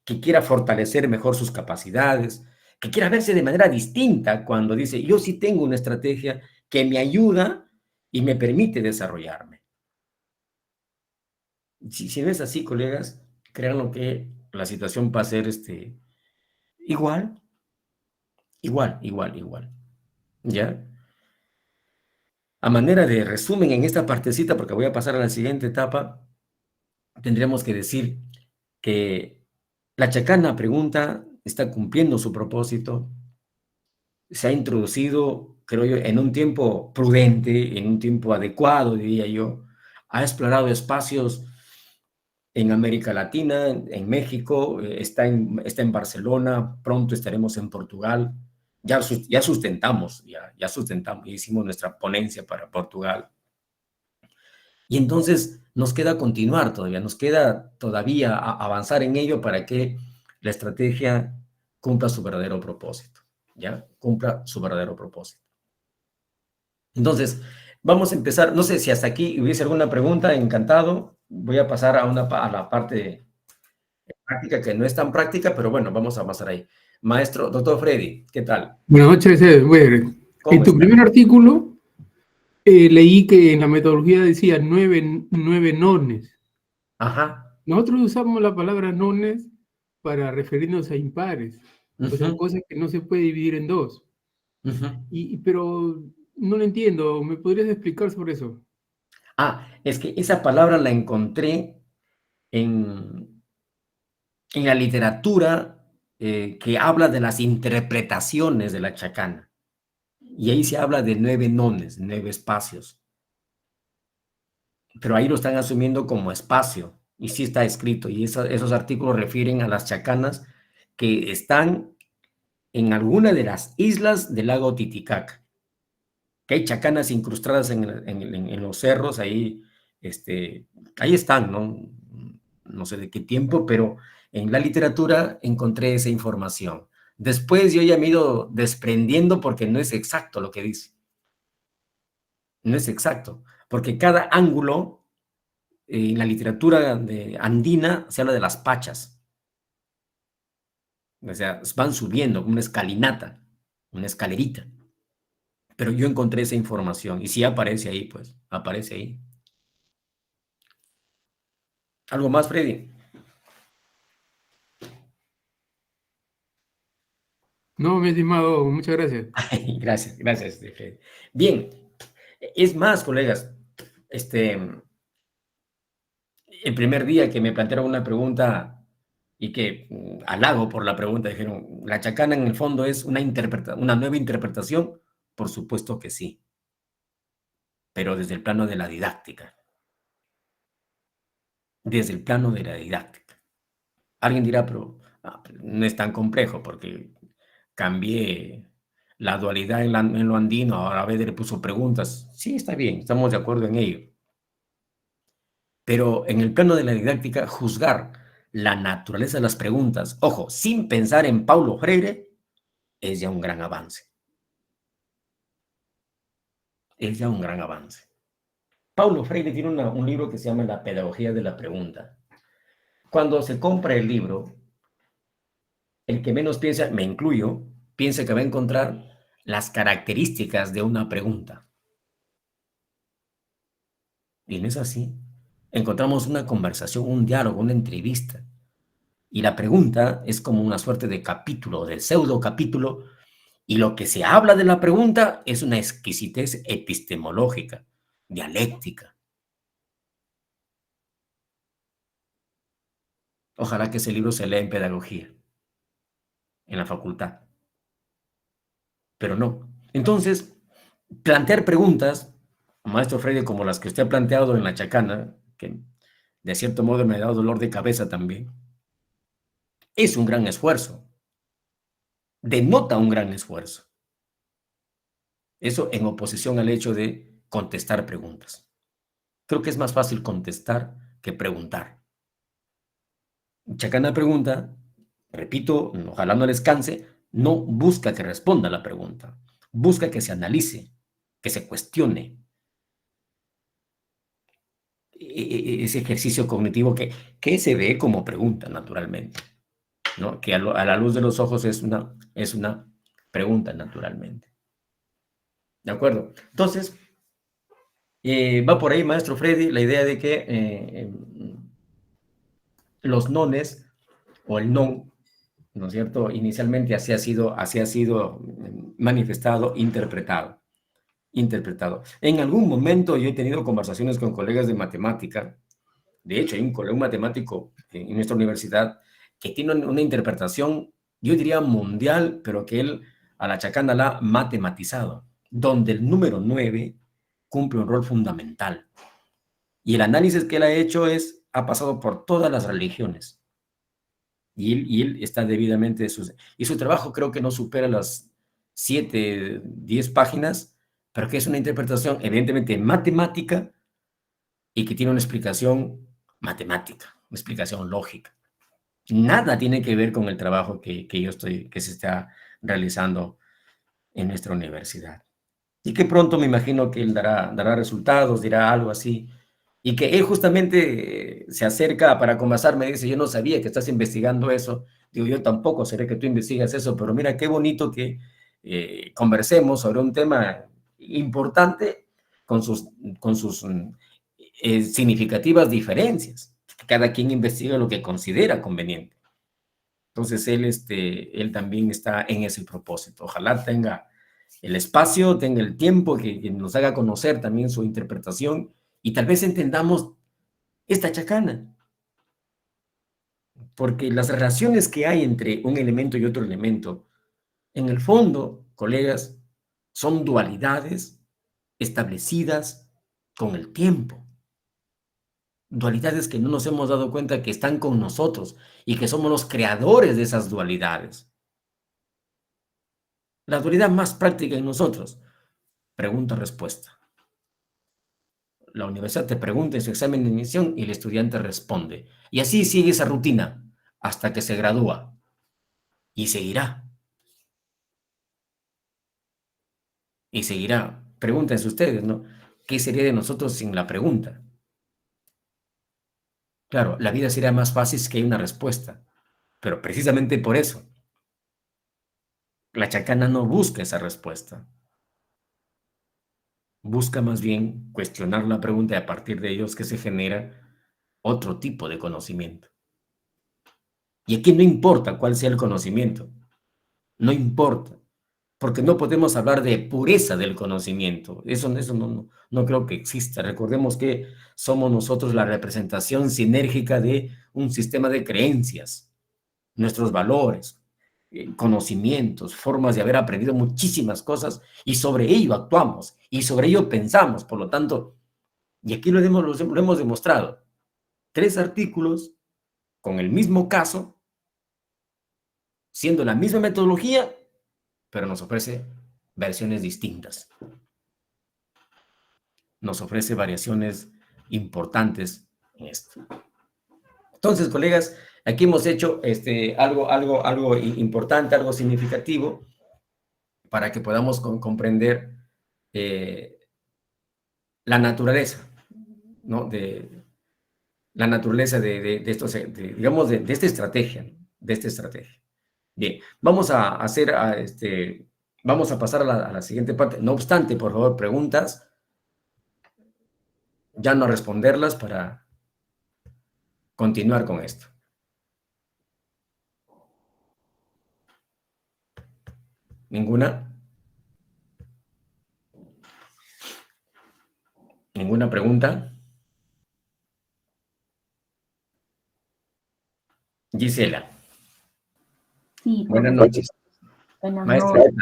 que quiera fortalecer mejor sus capacidades, que quiera verse de manera distinta cuando dice, yo sí tengo una estrategia que me ayuda y me permite desarrollarme. Si no es así, colegas, créanlo que la situación va a ser igual, igual. ¿Ya? A manera de resumen en esta partecita, porque voy a pasar a la siguiente etapa, tendríamos que decir que la chacana pregunta está cumpliendo su propósito, se ha introducido, creo yo, en un tiempo prudente, en un tiempo adecuado, diría yo, ha explorado espacios en América Latina, en México, está en Barcelona, pronto estaremos en Portugal, ya sustentamos, hicimos nuestra ponencia para Portugal. Y entonces nos queda continuar todavía, nos queda todavía avanzar en ello para que la estrategia cumpla su verdadero propósito, ¿ya? Cumpla su verdadero propósito. Entonces, vamos a empezar, no sé si hasta aquí hubiese alguna pregunta, encantado. Voy a pasar a la parte práctica, que no es tan práctica, pero bueno, vamos a pasar ahí. Maestro, doctor Freddy, ¿qué tal? Buenas noches, Edward. En tu primer artículo leí que en la metodología decía nueve nones. Ajá. Nosotros usamos la palabra nones para referirnos a impares, o sea, cosas que no se puede dividir en dos. Pero no lo entiendo, ¿me podrías explicar sobre eso? Es que esa palabra la encontré en la literatura que habla de las interpretaciones de la chacana. Y ahí se habla de 9 nones, 9 espacios. Pero ahí lo están asumiendo como espacio. Y sí está escrito. Y esos artículos refieren a las chacanas que están en alguna de las islas del lago Titicaca. Que hay chacanas incrustadas en los cerros, ahí están, ¿no? No sé de qué tiempo, pero en la literatura encontré esa información. Después yo ya me he ido desprendiendo porque no es exacto lo que dice. No es exacto, porque cada ángulo en la literatura andina se habla de las pachas. O sea, van subiendo como una escalinata, una escalerita. Pero yo encontré esa información y si aparece ahí, pues aparece ahí. ¿Algo más, Freddy? No, mi estimado, muchas gracias. Gracias, Freddy. Bien, es más, colegas, el primer día que me plantearon una pregunta y que halago por la pregunta, dijeron, ¿la chacana en el fondo es una nueva interpretación? Por supuesto que sí, pero desde el plano de la didáctica. Desde el plano de la didáctica. Alguien dirá, pero no es tan complejo porque cambié la dualidad en lo andino, ahora Vedder puso preguntas. Sí, está bien, estamos de acuerdo en ello. Pero en el plano de la didáctica, juzgar la naturaleza de las preguntas, ojo, sin pensar en Paulo Freire, es ya un gran avance. es ya un gran avance. Paulo Freire tiene un libro que se llama La pedagogía de la pregunta. Cuando se compra el libro, el que menos piensa, me incluyo, piensa que va a encontrar las características de una pregunta. Y no es así. Encontramos una conversación, un diálogo, una entrevista. Y la pregunta es como una suerte de capítulo, de pseudo capítulo, y lo que se habla de la pregunta es una exquisitez epistemológica, dialéctica. Ojalá que ese libro se lea en pedagogía, en la facultad. Pero no. Entonces, plantear preguntas, maestro Freire, como las que usted ha planteado en la chacana, que de cierto modo me ha dado dolor de cabeza también, es un gran esfuerzo. Denota un gran esfuerzo. Eso en oposición al hecho de contestar preguntas. Creo que es más fácil contestar que preguntar. Chacana pregunta, repito, ojalá no les canse, no busca que responda a la pregunta, busca que se analice, que se cuestione. Ese ejercicio cognitivo que se ve como pregunta, naturalmente, ¿no? Que a la luz de los ojos es una pregunta, naturalmente. ¿De acuerdo? Entonces, va por ahí, maestro Freddy, la idea de que los nones o el non, ¿no es cierto? Inicialmente así ha sido manifestado, interpretado. En algún momento yo he tenido conversaciones con colegas de matemática. De hecho, hay un matemático en nuestra universidad que tiene una interpretación, yo diría mundial, pero que él a la chacana la ha matematizado, donde el número 9 cumple un rol fundamental. Y el análisis que él ha hecho ha pasado por todas las religiones. Y él está debidamente... Y su trabajo creo que no supera las 7, 10 páginas, pero que es una interpretación evidentemente matemática y que tiene una explicación matemática, una explicación lógica. Nada tiene que ver con el trabajo que se está realizando en nuestra universidad. Y que pronto me imagino que él dará resultados, dirá algo así. Y que él justamente se acerca para conversar, me dice, yo no sabía que estás investigando eso. Digo, yo tampoco sabía que tú investigas eso, pero mira qué bonito que conversemos sobre un tema importante con sus significativas diferencias. Cada quien investiga lo que considera conveniente. Entonces, él también está en ese propósito. Ojalá tenga el espacio, tenga el tiempo, que nos haga conocer también su interpretación y tal vez entendamos esta chacana. Porque las relaciones que hay entre un elemento y otro elemento, en el fondo, colegas, son dualidades establecidas con el tiempo. Dualidades que no nos hemos dado cuenta que están con nosotros y que somos los creadores de esas dualidades. La dualidad más práctica en nosotros, pregunta-respuesta. La universidad te pregunta en su examen de admisión y el estudiante responde. Y así sigue esa rutina hasta que se gradúa. Y seguirá. Y seguirá. Pregúntense ustedes, ¿no? ¿Qué sería de nosotros sin la pregunta? Claro, la vida sería más fácil si hay una respuesta. Pero precisamente por eso, la chacana no busca esa respuesta. Busca más bien cuestionar la pregunta y a partir de ellos que se genera otro tipo de conocimiento. Y aquí no importa cuál sea el conocimiento, no importa, porque no podemos hablar de pureza del conocimiento, eso no creo que exista. Recordemos que somos nosotros la representación sinérgica de un sistema de creencias, nuestros valores, conocimientos, formas de haber aprendido muchísimas cosas y sobre ello actuamos y sobre ello pensamos. Por lo tanto, y aquí lo hemos demostrado, 3 artículos con el mismo caso, siendo la misma metodología, pero nos ofrece versiones distintas. Nos ofrece variaciones importantes en esto. Entonces, colegas, aquí hemos hecho algo importante, algo significativo, para que podamos comprender la naturaleza, ¿no? La naturaleza de estos, digamos, de esta estrategia, ¿no? De esta estrategia. Bien, vamos a hacer, vamos a pasar a la siguiente parte. No obstante, por favor, preguntas, ya no responderlas para continuar con esto. ¿Ninguna? ¿Ninguna pregunta? Gisela. Sí, Buenas profesor. noches. Buenas Maestra. noches.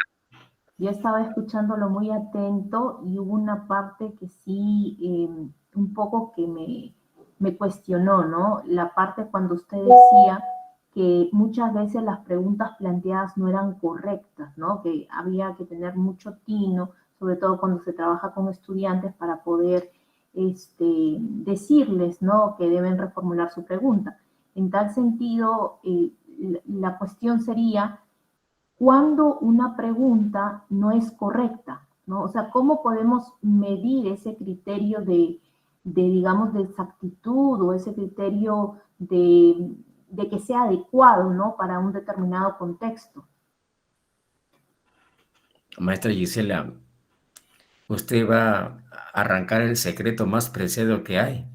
Yo estaba escuchándolo muy atento y hubo una parte que sí, un poco que me cuestionó, ¿no? La parte cuando usted decía que muchas veces las preguntas planteadas no eran correctas, ¿no? Que había que tener mucho tino, sobre todo cuando se trabaja con estudiantes para poder decirles, ¿no? Que deben reformular su pregunta. En tal sentido, la cuestión sería cuando una pregunta no es correcta, ¿no? O sea, ¿cómo podemos medir ese criterio digamos, de exactitud o ese criterio de que sea adecuado, ¿no? Para un determinado contexto. Maestra Gisela, usted va a arrancar el secreto más preciado que hay.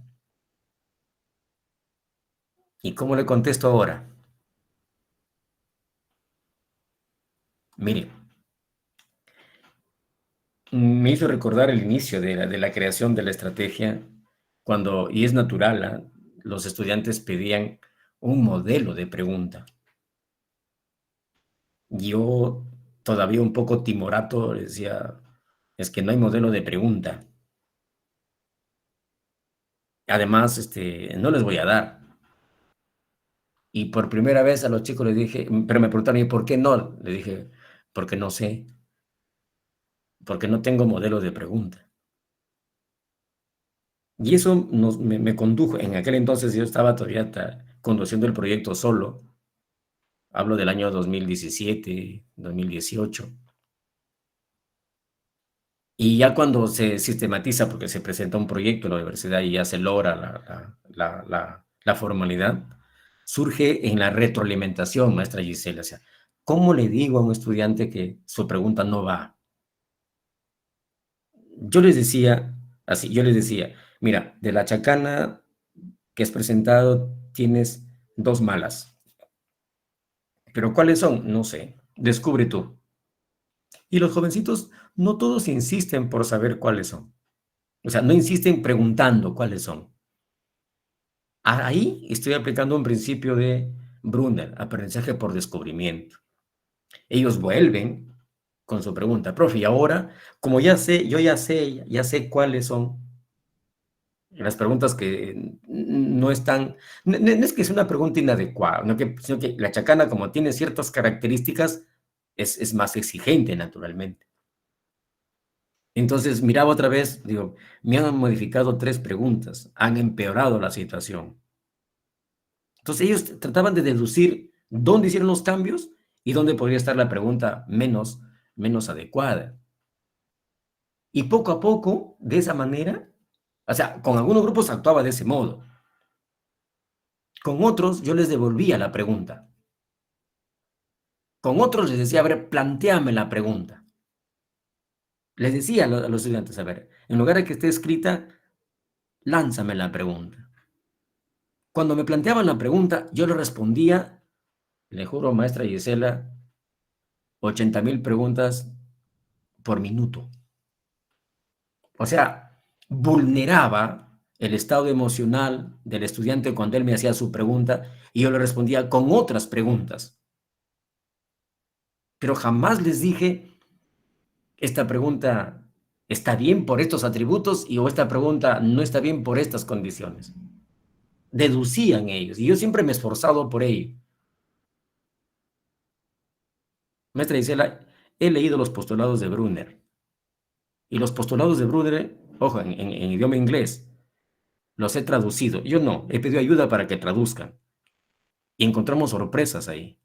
¿Y cómo le contesto ahora? Mire, me hizo recordar el inicio de la creación de la estrategia, cuando, y es natural, ¿eh? Los estudiantes pedían un modelo de pregunta. Yo, todavía un poco timorato, decía, es que no hay modelo de pregunta. Además, no les voy a dar. Y por primera vez a los chicos les dije, pero me preguntaron, ¿y por qué no? Le dije, porque no sé, porque no tengo modelo de pregunta. Y eso me condujo, en aquel entonces yo estaba todavía conduciendo el proyecto solo, hablo del año 2017, 2018. Y ya cuando se sistematiza, porque se presenta un proyecto en la universidad y ya se logra la formalidad, surge en la retroalimentación, maestra Gisela. O sea, ¿cómo le digo a un estudiante que su pregunta no va? Yo les decía, así, yo les decía, mira, de la chacana que has presentado tienes 2 malas. ¿Pero cuáles son? No sé, descubre tú. Y los jovencitos no todos insisten por saber cuáles son. O sea, no insisten preguntando cuáles son. Ahí estoy aplicando un principio de Brunner, aprendizaje por descubrimiento. Ellos vuelven con su pregunta, profe, y ahora, como ya sé, yo ya sé cuáles son las preguntas que no están, no es que sea una pregunta inadecuada, sino que la chacana, como tiene ciertas características, es más exigente, naturalmente. Entonces, miraba otra vez, digo, me han modificado 3 preguntas, han empeorado la situación. Entonces, ellos trataban de deducir dónde hicieron los cambios y dónde podría estar la pregunta menos adecuada. Y poco a poco, de esa manera, o sea, con algunos grupos actuaba de ese modo. Con otros, yo les devolvía la pregunta. Con otros les decía, a ver, plantéame la pregunta. Les decía a los estudiantes, a ver, en lugar de que esté escrita, lánzame la pregunta. Cuando me planteaban la pregunta, yo le respondía, le juro, maestra Gisela, 80,000 preguntas por minuto. O sea, vulneraba el estado emocional del estudiante cuando él me hacía su pregunta y yo le respondía con otras preguntas. Pero jamás les dije, esta pregunta está bien por estos atributos o esta pregunta no está bien por estas condiciones. Deducían ellos y yo siempre me he esforzado por ello. Maestra Gisela, he leído los postulados de Brunner y los postulados de Brunner, ojo, en idioma inglés, los he traducido. Yo no, he pedido ayuda para que traduzcan. Y encontramos sorpresas ahí.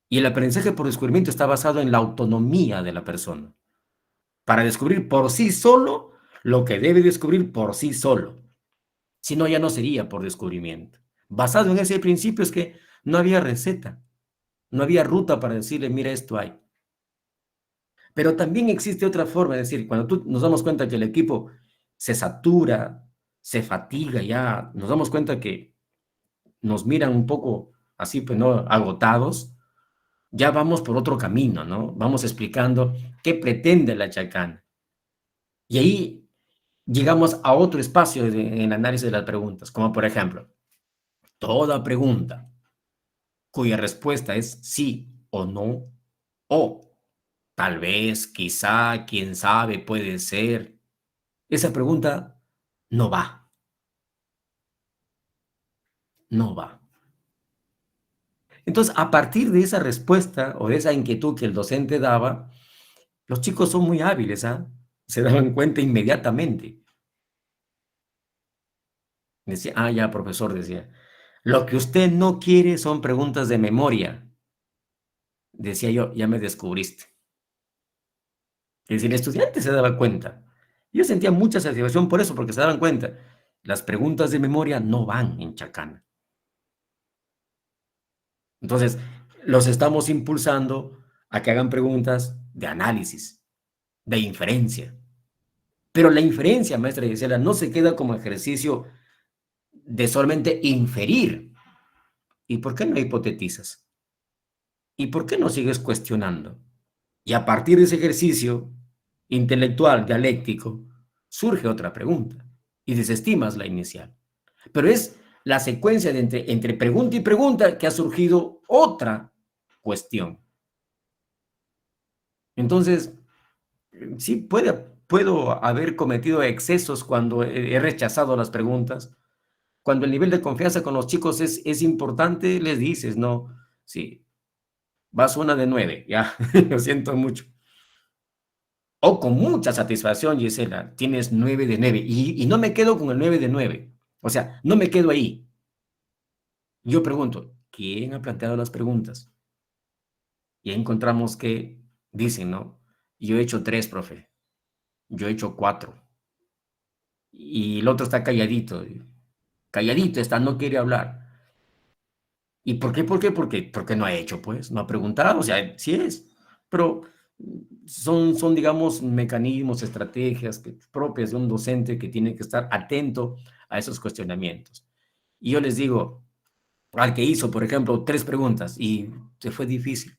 Y el aprendizaje por descubrimiento está basado en la autonomía de la persona. para descubrir por sí solo lo que debe descubrir por sí solo. Si no, ya no sería por descubrimiento. Basado en ese principio es que no había receta, no había ruta para decirle, mira, esto hay. Pero también existe otra forma de decir, cuando nos damos cuenta que el equipo se satura, se fatiga ya, nos damos cuenta que nos miran un poco así, pues, ¿no? Agotados, ya vamos por otro camino, ¿no? Vamos explicando qué pretende la chacana. Y ahí llegamos a otro espacio en el análisis de las preguntas, como por ejemplo, toda pregunta cuya respuesta es sí o no, o tal vez, quizá, quién sabe, puede ser. Esa pregunta no va, no va. Entonces, a partir de esa respuesta o de esa inquietud que el docente daba, los chicos son muy hábiles, ¿ah? Se daban cuenta inmediatamente. Decía, ah, ya, profesor, decía, lo que usted no quiere son preguntas de memoria. Decía yo, ya me descubriste. Es decir, el estudiante se daba cuenta. Yo sentía mucha satisfacción por eso, porque se daban cuenta. Las preguntas de memoria no van en chacana. Entonces, los estamos impulsando a que hagan preguntas de análisis, de inferencia. Pero la inferencia, maestra Gisela, no se queda como ejercicio de solamente inferir. ¿Y por qué no hipotetizas? ¿Y por qué no sigues cuestionando? Y a partir de ese ejercicio intelectual, dialéctico, surge otra pregunta y desestimas la inicial. Pero es la secuencia de entre pregunta y pregunta que ha surgido otra cuestión. Entonces, sí puedo haber cometido excesos cuando he rechazado las preguntas. Cuando el nivel de confianza con los chicos es importante, les dices, no, sí, vas una de 9, ya, lo siento mucho. O con mucha satisfacción, Gisela, tienes 9 de 9. Y no me quedo con el 9 de 9. O sea, no me quedo ahí. Yo pregunto, ¿quién ha planteado las preguntas? Y encontramos que dicen, ¿no? Yo he hecho 3, profe. Yo he hecho 4. Y el otro está calladito. Calladito está, no quiere hablar. ¿Y por qué? ¿Por qué? Porque no ha hecho, pues. No ha preguntado. O sea, sí es. Pero son, digamos, mecanismos, estrategias propias de un docente que tiene que estar atento a esos cuestionamientos. Y yo les digo, al que hizo, por ejemplo, 3 preguntas y se fue difícil.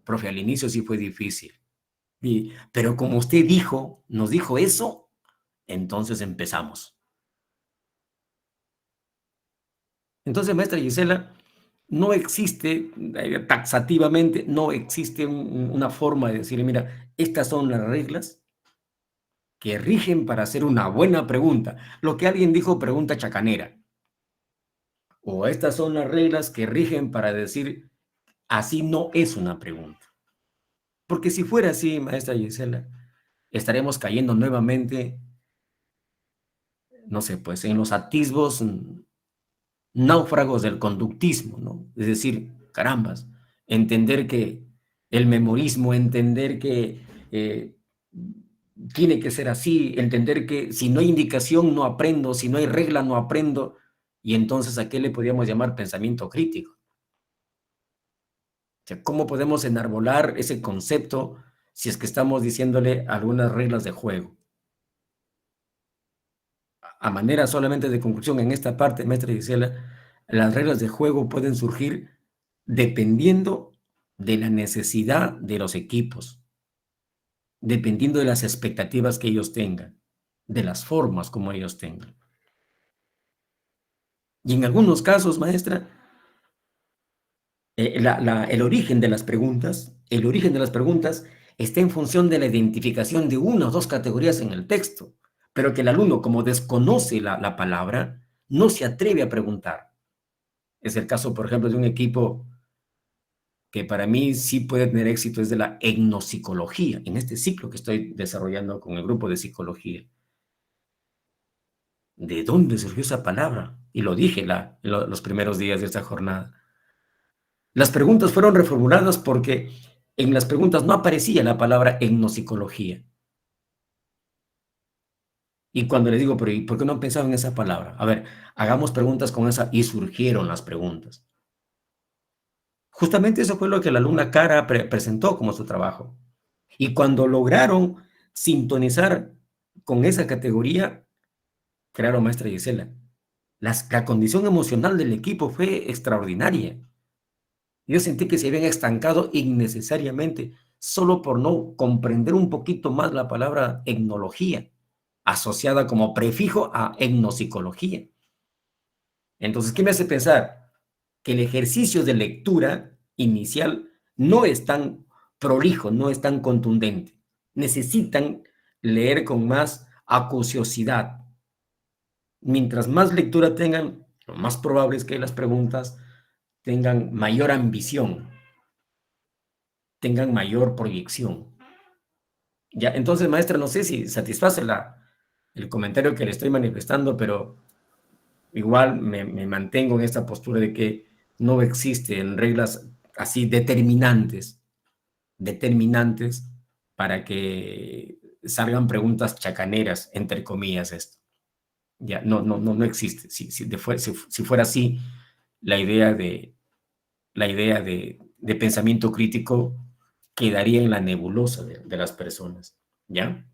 Profe, al inicio sí fue difícil. Pero como usted dijo, nos dijo eso, entonces empezamos. Entonces, maestra Gisela, no existe, taxativamente, no existe una forma de decir, mira, estas son las reglas que rigen para hacer una buena pregunta. Lo que alguien dijo, pregunta chacanera. O estas son las reglas que rigen para decir, así no es una pregunta. Porque si fuera así, maestra Gisela, estaremos cayendo nuevamente, no sé, pues en los atisbos náufragos del conductismo, ¿no? Es decir, carambas, entender que el memorismo, entender que tiene que ser así, entender que si no hay indicación no aprendo, si no hay regla no aprendo, y entonces ¿a qué le podríamos llamar pensamiento crítico? O sea, ¿cómo podemos enarbolar ese concepto si es que estamos diciéndole algunas reglas de juego? A manera solamente de conclusión en esta parte, maestra Gisela, las reglas de juego pueden surgir dependiendo de la necesidad de los equipos, dependiendo de las expectativas que ellos tengan, de las formas como ellos tengan. Y en algunos casos, maestra, el origen de las preguntas está en función de la identificación de una o dos categorías en el texto, pero que el alumno, como desconoce la palabra, no se atreve a preguntar. Es el caso, por ejemplo, de un equipo que para mí sí puede tener éxito, es de la etnopsicología, en este ciclo que estoy desarrollando con el grupo de psicología. ¿De dónde surgió esa palabra? Y lo dije los primeros días de esta jornada. Las preguntas fueron reformuladas porque en las preguntas no aparecía la palabra etnopsicología. Y cuando les digo, pero ¿y por qué no han pensado en esa palabra? A ver, hagamos preguntas con esa, y surgieron las preguntas. Justamente eso fue lo que la alumna Cara presentó como su trabajo. Y cuando lograron sintonizar con esa categoría, claro, maestra Gisela, la condición emocional del equipo fue extraordinaria. Yo sentí que se habían estancado innecesariamente solo por no comprender un poquito más la palabra etnología, asociada como prefijo a etnopsicología. Entonces, ¿qué me hace pensar? Que el ejercicio de lectura inicial no es tan prolijo, no es tan contundente. Necesitan leer con más acuciosidad. Mientras más lectura tengan, lo más probable es que las preguntas tengan mayor ambición, tengan mayor proyección. Ya, entonces, maestra, no sé si satisface el comentario que le estoy manifestando, pero igual me mantengo en esta postura de que no existen reglas así determinantes para que salgan preguntas chacaneras, entre comillas, esto. Ya, no existe. Si fuera así, la idea de pensamiento crítico quedaría en la nebulosa de las personas. ¿Ya?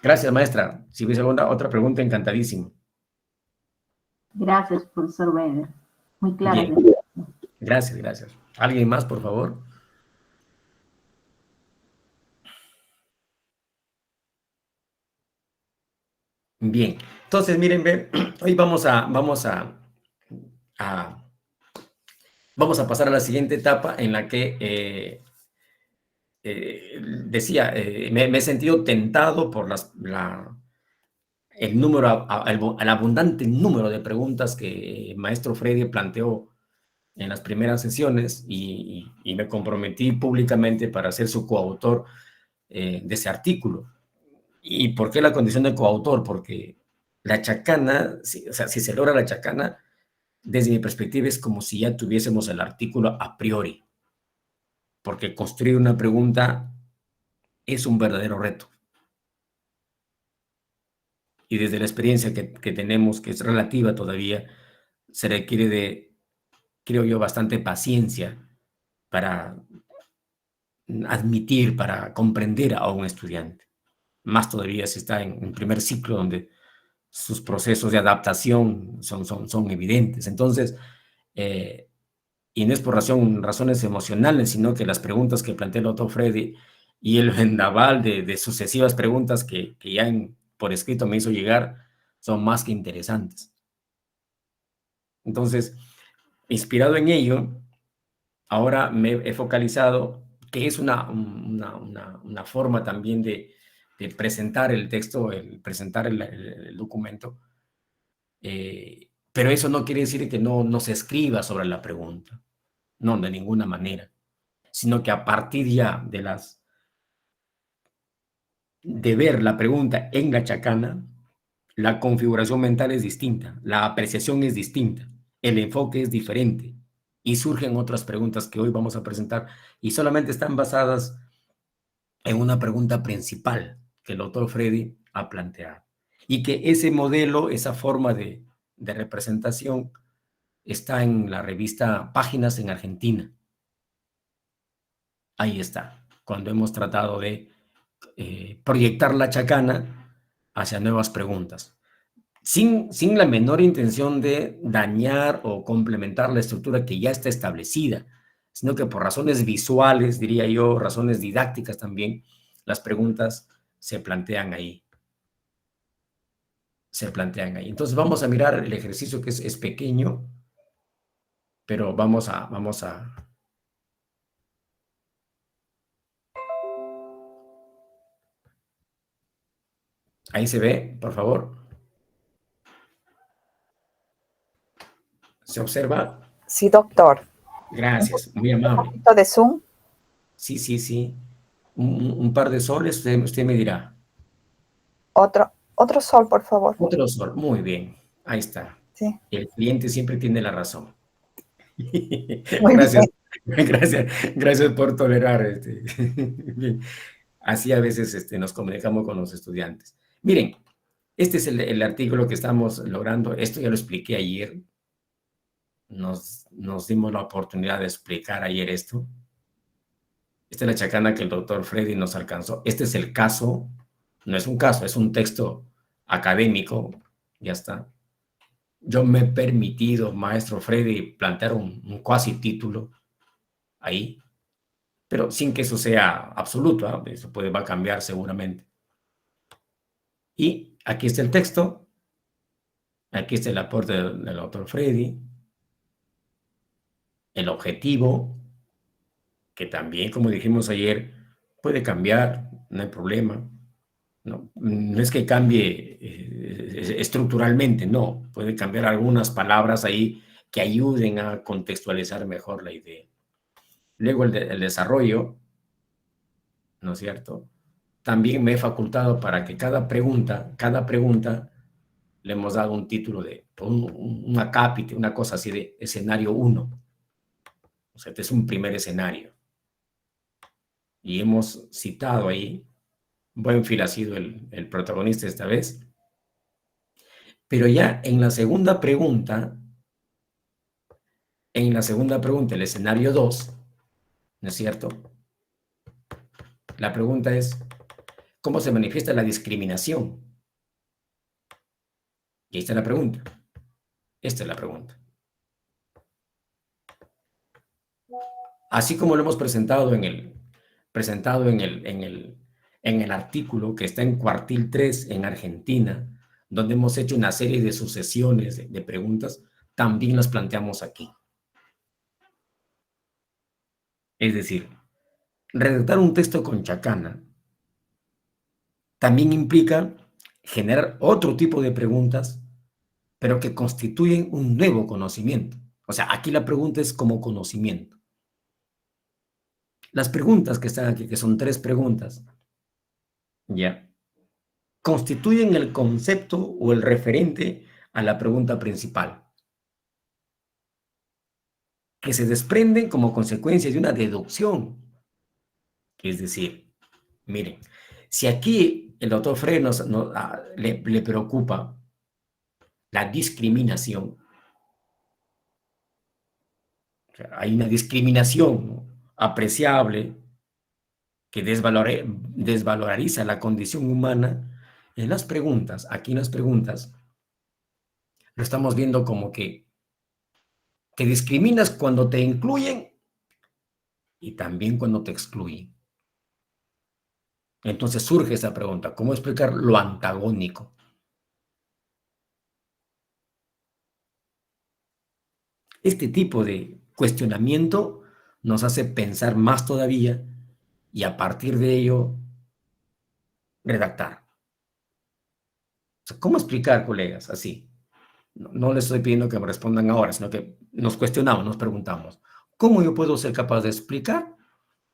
Gracias, maestra. Si hubiese alguna otra pregunta, encantadísimo. Gracias, profesor Weber. Muy clara. Bien. Gracias. ¿Alguien más, por favor? Bien. Entonces, miren, hoy vamos a pasar a la siguiente etapa en la que decía, me he sentido tentado por el abundante número de preguntas que el maestro Freddy planteó en las primeras sesiones y me comprometí públicamente para ser su coautor de ese artículo. ¿Y por qué la condición de coautor? Porque la chacana, si se logra la chacana, desde mi perspectiva es como si ya tuviésemos el artículo a priori, porque construir una pregunta es un verdadero reto. Y desde la experiencia que tenemos, que es relativa todavía, se requiere de, creo yo, bastante paciencia para admitir, para comprender a un estudiante. Más todavía si está en primer ciclo, donde sus procesos de adaptación son evidentes. Entonces, y no es por razones emocionales, sino que las preguntas que plantea el doctor Freddy y el vendaval de sucesivas preguntas que ya por escrito me hizo llegar son más que interesantes. Entonces, inspirado en ello, ahora me he focalizado, que es una forma también de presentar el texto, presentar el documento, pero eso no quiere decir que no se escriba sobre la pregunta, no, de ninguna manera, sino que a partir ya de ver la pregunta en la chacana, la configuración mental es distinta, la apreciación es distinta, el enfoque es diferente y surgen otras preguntas que hoy vamos a presentar y solamente están basadas en una pregunta principal que el doctor Freddy ha planteado y que ese modelo, esa forma de representación está en la revista Páginas en Argentina. Ahí está, cuando hemos tratado de proyectar la chacana hacia nuevas preguntas, sin la menor intención de dañar o complementar la estructura que ya está establecida, sino que por razones visuales, diría yo, razones didácticas también, las preguntas se plantean ahí. Entonces vamos a mirar el ejercicio que es pequeño, pero vamos a... Ahí se ve, por favor. ¿Se observa? Sí, doctor. Gracias, muy amable. ¿Un poquito de zoom? Sí. Un par de soles, usted me dirá. Otro sol, por favor. Otro sol, muy bien. Ahí está. Sí. El cliente siempre tiene la razón. Muy Gracias. bien. Gracias por tolerar. Bien. Así a veces nos comunicamos con los estudiantes. Miren, este es el artículo que estamos logrando. Esto ya lo expliqué ayer. Nos dimos la oportunidad de explicar ayer esto. Esta es la chacana que el doctor Freddy nos alcanzó. Este es el caso. No es un caso, es un texto académico. Ya está. Yo me he permitido, maestro Freddy, plantear un cuasi título ahí, pero sin que eso sea absoluto, ¿eh? Eso va a cambiar seguramente. Y aquí está el texto, aquí está el aporte del autor Freddy, el objetivo, que también, como dijimos ayer, puede cambiar, no hay problema. No es que cambie estructuralmente, no, puede cambiar algunas palabras ahí que ayuden a contextualizar mejor la idea. Luego el desarrollo, ¿no es cierto? También me he facultado para que cada pregunta, le hemos dado un título de un acápite, una cosa así de escenario 1. O sea, este es un primer escenario. Y hemos citado ahí, Buenfield ha sido el protagonista esta vez. Pero ya en la segunda pregunta, el escenario 2, ¿no es cierto? La pregunta es, ¿cómo se manifiesta la discriminación? Y ahí está la pregunta. Esta es la pregunta. Así como lo hemos presentado en el artículo que está en Cuartil 3 en Argentina, donde hemos hecho una serie de sucesiones de preguntas, también las planteamos aquí. Es decir, redactar un texto con chacana también implica generar otro tipo de preguntas, pero que constituyen un nuevo conocimiento. O sea, aquí la pregunta es como conocimiento. Las preguntas que están aquí, que son 3 preguntas, ya, constituyen el concepto o el referente a la pregunta principal, que se desprenden como consecuencia de una deducción. Es decir, miren, si aquí el doctor Frey le preocupa la discriminación, o sea, hay una discriminación, ¿no?, apreciable que desvaloriza la condición humana. En las preguntas, aquí en las preguntas, lo estamos viendo como que discriminas cuando te incluyen y también cuando te excluyen. Entonces surge esa pregunta, ¿cómo explicar lo antagónico? Este tipo de cuestionamiento nos hace pensar más todavía y a partir de ello redactar. O sea, ¿cómo explicar, colegas? Así. No les estoy pidiendo que me respondan ahora, sino que nos cuestionamos, nos preguntamos, ¿cómo yo puedo ser capaz de explicar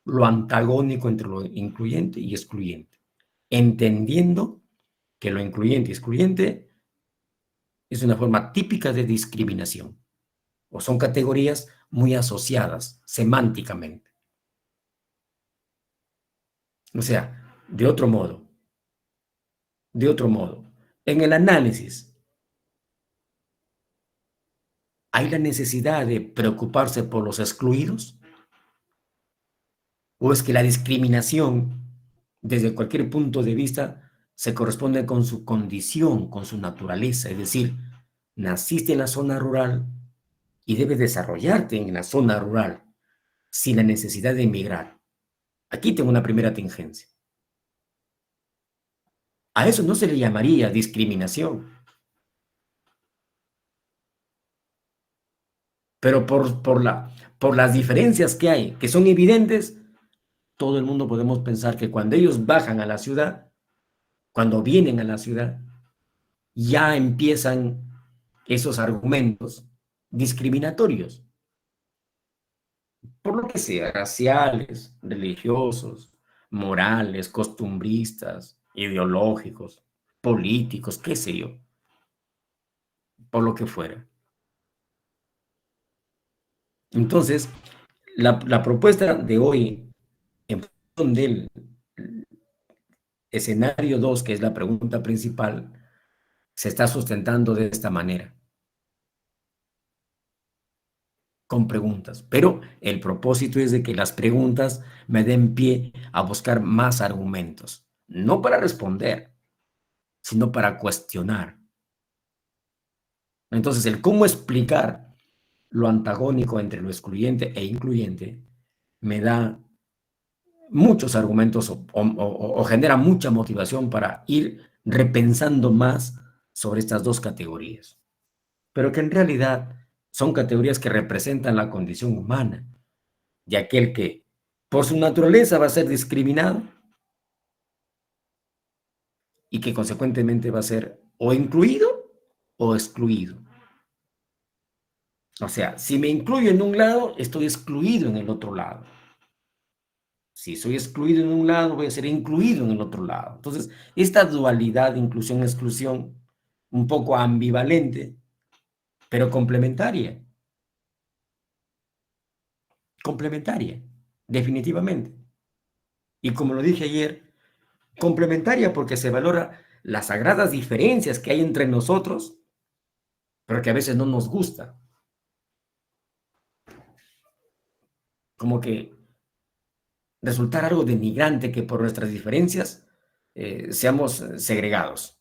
lo antagónico entre lo incluyente y excluyente? Entendiendo que lo incluyente y excluyente es una forma típica de discriminación, o son categorías muy asociadas semánticamente. O sea, de otro modo, en el análisis, ¿hay la necesidad de preocuparse por los excluidos? ¿O es que la discriminación, desde cualquier punto de vista, se corresponde con su condición, con su naturaleza? Es decir, naciste en la zona rural y debes desarrollarte en la zona rural sin la necesidad de emigrar. Aquí tengo una primera tingencia. A eso no se le llamaría discriminación. Pero por las diferencias que hay, que son evidentes, todo el mundo podemos pensar que cuando ellos bajan a la ciudad, cuando vienen a la ciudad, ya empiezan esos argumentos discriminatorios, por lo que sea, raciales, religiosos, morales, costumbristas, ideológicos, políticos, qué sé yo, por lo que fuera. Entonces, la propuesta de hoy, en función del escenario 2, que es la pregunta principal, se está sustentando de esta manera, con preguntas. Pero el propósito es de que las preguntas me den pie a buscar más argumentos, no para responder, sino para cuestionar. Entonces, el cómo explicar lo antagónico entre lo excluyente e incluyente me da muchos argumentos o genera mucha motivación para ir repensando más sobre estas dos categorías, pero que en realidad son categorías que representan la condición humana de aquel que por su naturaleza va a ser discriminado y que consecuentemente va a ser o incluido o excluido. O sea, si me incluyo en un lado, estoy excluido en el otro lado. Si soy excluido en un lado, voy a ser incluido en el otro lado. Entonces, esta dualidad, inclusión-exclusión, un poco ambivalente, pero complementaria. Complementaria, definitivamente. Y como lo dije ayer, complementaria porque se valora las sagradas diferencias que hay entre nosotros, pero que a veces no nos gusta. Como que resultar algo denigrante que por nuestras diferencias seamos segregados.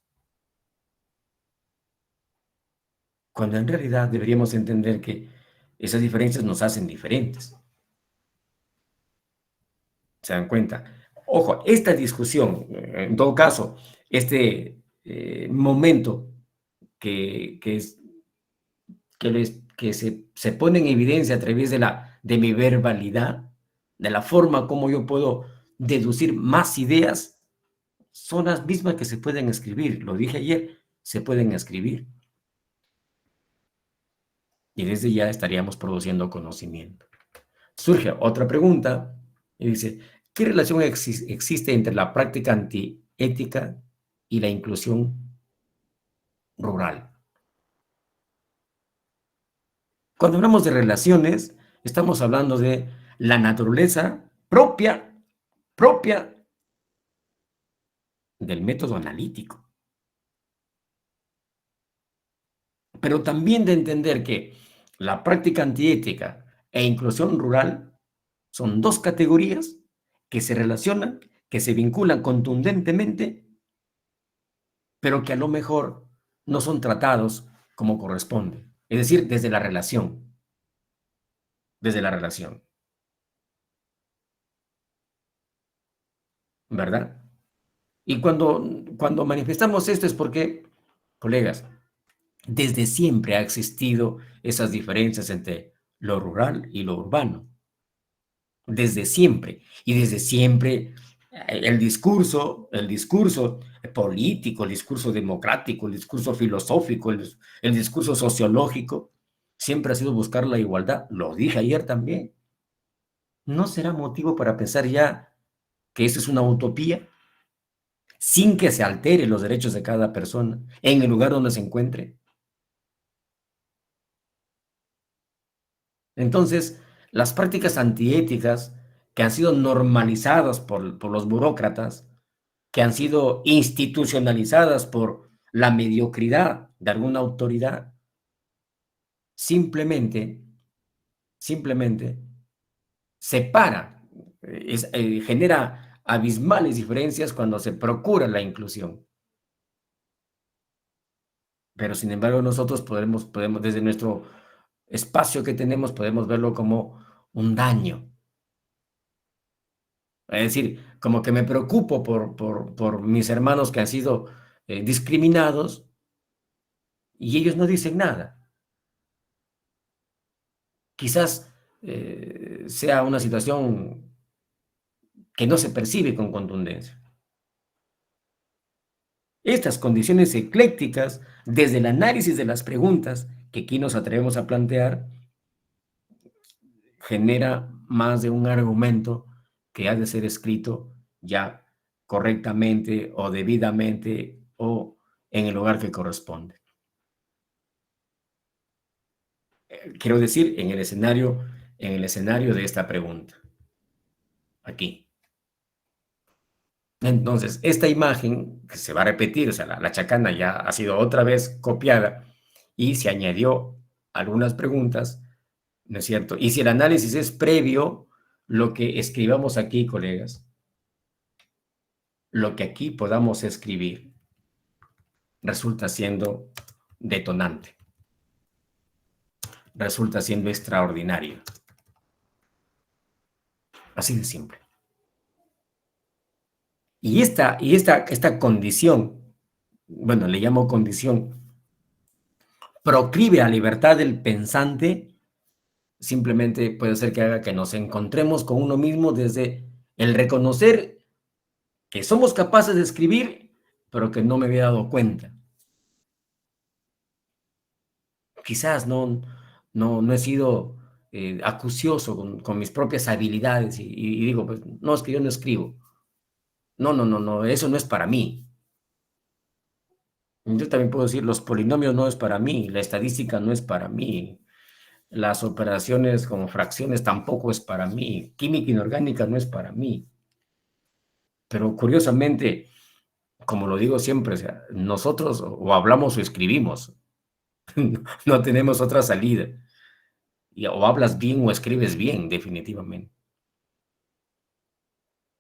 Cuando en realidad deberíamos entender que esas diferencias nos hacen diferentes. ¿Se dan cuenta? Ojo, esta discusión, en todo caso, este momento que se pone en evidencia a través de mi verbalidad, de la forma como yo puedo deducir más ideas, son las mismas que se pueden escribir. Lo dije ayer, se pueden escribir. Y desde ya estaríamos produciendo conocimiento. Surge otra pregunta y dice, ¿qué relación existe entre la práctica antiética y la inclusión rural? Cuando hablamos de relaciones, estamos hablando de la naturaleza propia del método analítico. Pero también de entender que la práctica antiética e inclusión rural son dos categorías que se relacionan, que se vinculan contundentemente, pero que a lo mejor no son tratados como corresponde. Es decir, desde la relación. Desde la relación. ¿Verdad? Y cuando manifestamos esto es porque, colegas, desde siempre ha existido esas diferencias entre lo rural y lo urbano. Desde siempre. Y desde siempre el discurso político, el discurso democrático, el discurso filosófico, el discurso sociológico, siempre ha sido buscar la igualdad. Lo dije ayer también. ¿No será motivo para pensar ya que eso es una utopía? Sin que se alteren los derechos de cada persona en el lugar donde se encuentre. Entonces, las prácticas antiéticas que han sido normalizadas por los burócratas, que han sido institucionalizadas por la mediocridad de alguna autoridad, simplemente separa, genera abismales diferencias cuando se procura la inclusión. Pero sin embargo nosotros podemos desde nuestro espacio que tenemos, podemos verlo como un daño. Es decir, como que me preocupo por mis hermanos que han sido discriminados y ellos no dicen nada. Quizás sea una situación que no se percibe con contundencia. Estas condiciones eclécticas, desde el análisis de las preguntas que aquí nos atrevemos a plantear, genera más de un argumento que ha de ser escrito ya correctamente o debidamente o en el lugar que corresponde. Quiero decir, en el escenario en el escenario de esta pregunta. Aquí. Entonces, esta imagen que se va a repetir, o sea, la chacana ya ha sido otra vez copiada y se añadió algunas preguntas, ¿no es cierto? Y si el análisis es previo, lo que escribamos aquí, colegas, lo que aquí podamos escribir, resulta siendo detonante, resulta siendo extraordinario. Así de simple. Y esta condición, bueno, le llamo condición, proclive a la libertad del pensante, simplemente puede ser que haga que nos encontremos con uno mismo desde el reconocer que somos capaces de escribir, pero que no me había dado cuenta. Quizás no he sido acucioso con mis propias habilidades y digo, pues, no, es que yo no escribo. No, eso no es para mí. Yo también puedo decir, los polinomios no es para mí, la estadística no es para mí, las operaciones con fracciones tampoco es para mí, química inorgánica no es para mí. Pero curiosamente, como lo digo siempre, o sea, nosotros o hablamos o escribimos, no tenemos otra salida. O hablas bien o escribes bien, definitivamente.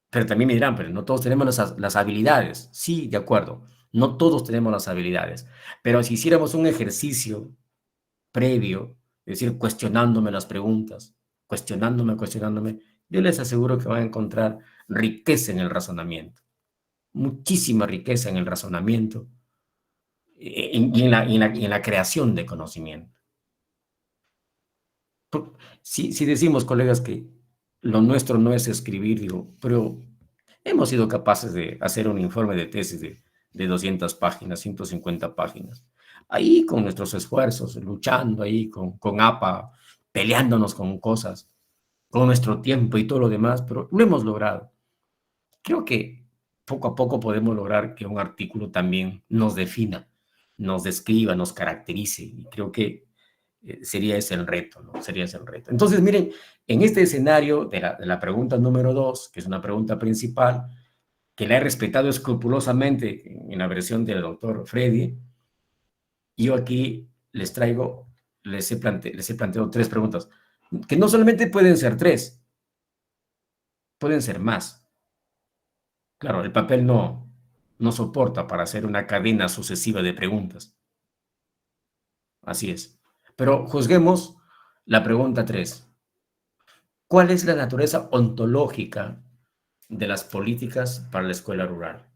Pero también me dirán, pero no todos tenemos las habilidades. Sí, de acuerdo, no todos tenemos las habilidades. Pero si hiciéramos un ejercicio previo, es decir, cuestionándome las preguntas, cuestionándome, yo les aseguro que van a encontrar riqueza en el razonamiento, muchísima riqueza en el razonamiento y en la creación de conocimiento. Si decimos, colegas, que lo nuestro no es escribir, digo, pero hemos sido capaces de hacer un informe de tesis de 200 páginas, 150 páginas, ahí con nuestros esfuerzos, luchando ahí con APA, peleándonos con cosas, con nuestro tiempo y todo lo demás, pero lo hemos logrado. Creo que poco a poco podemos lograr que un artículo también nos defina, nos describa, nos caracterice, y creo que sería ese el reto, ¿no? Sería ese el reto. Entonces, miren, en este escenario de la pregunta número 2, que es una pregunta principal, que la he respetado escrupulosamente en la versión del doctor Freddy, yo aquí les he planteado 3 preguntas, que no solamente pueden ser 3, pueden ser más. Claro, el papel no soporta para hacer una cadena sucesiva de preguntas. Así es. Pero juzguemos la pregunta 3. ¿Cuál es la naturaleza ontológica de las políticas para la escuela rural?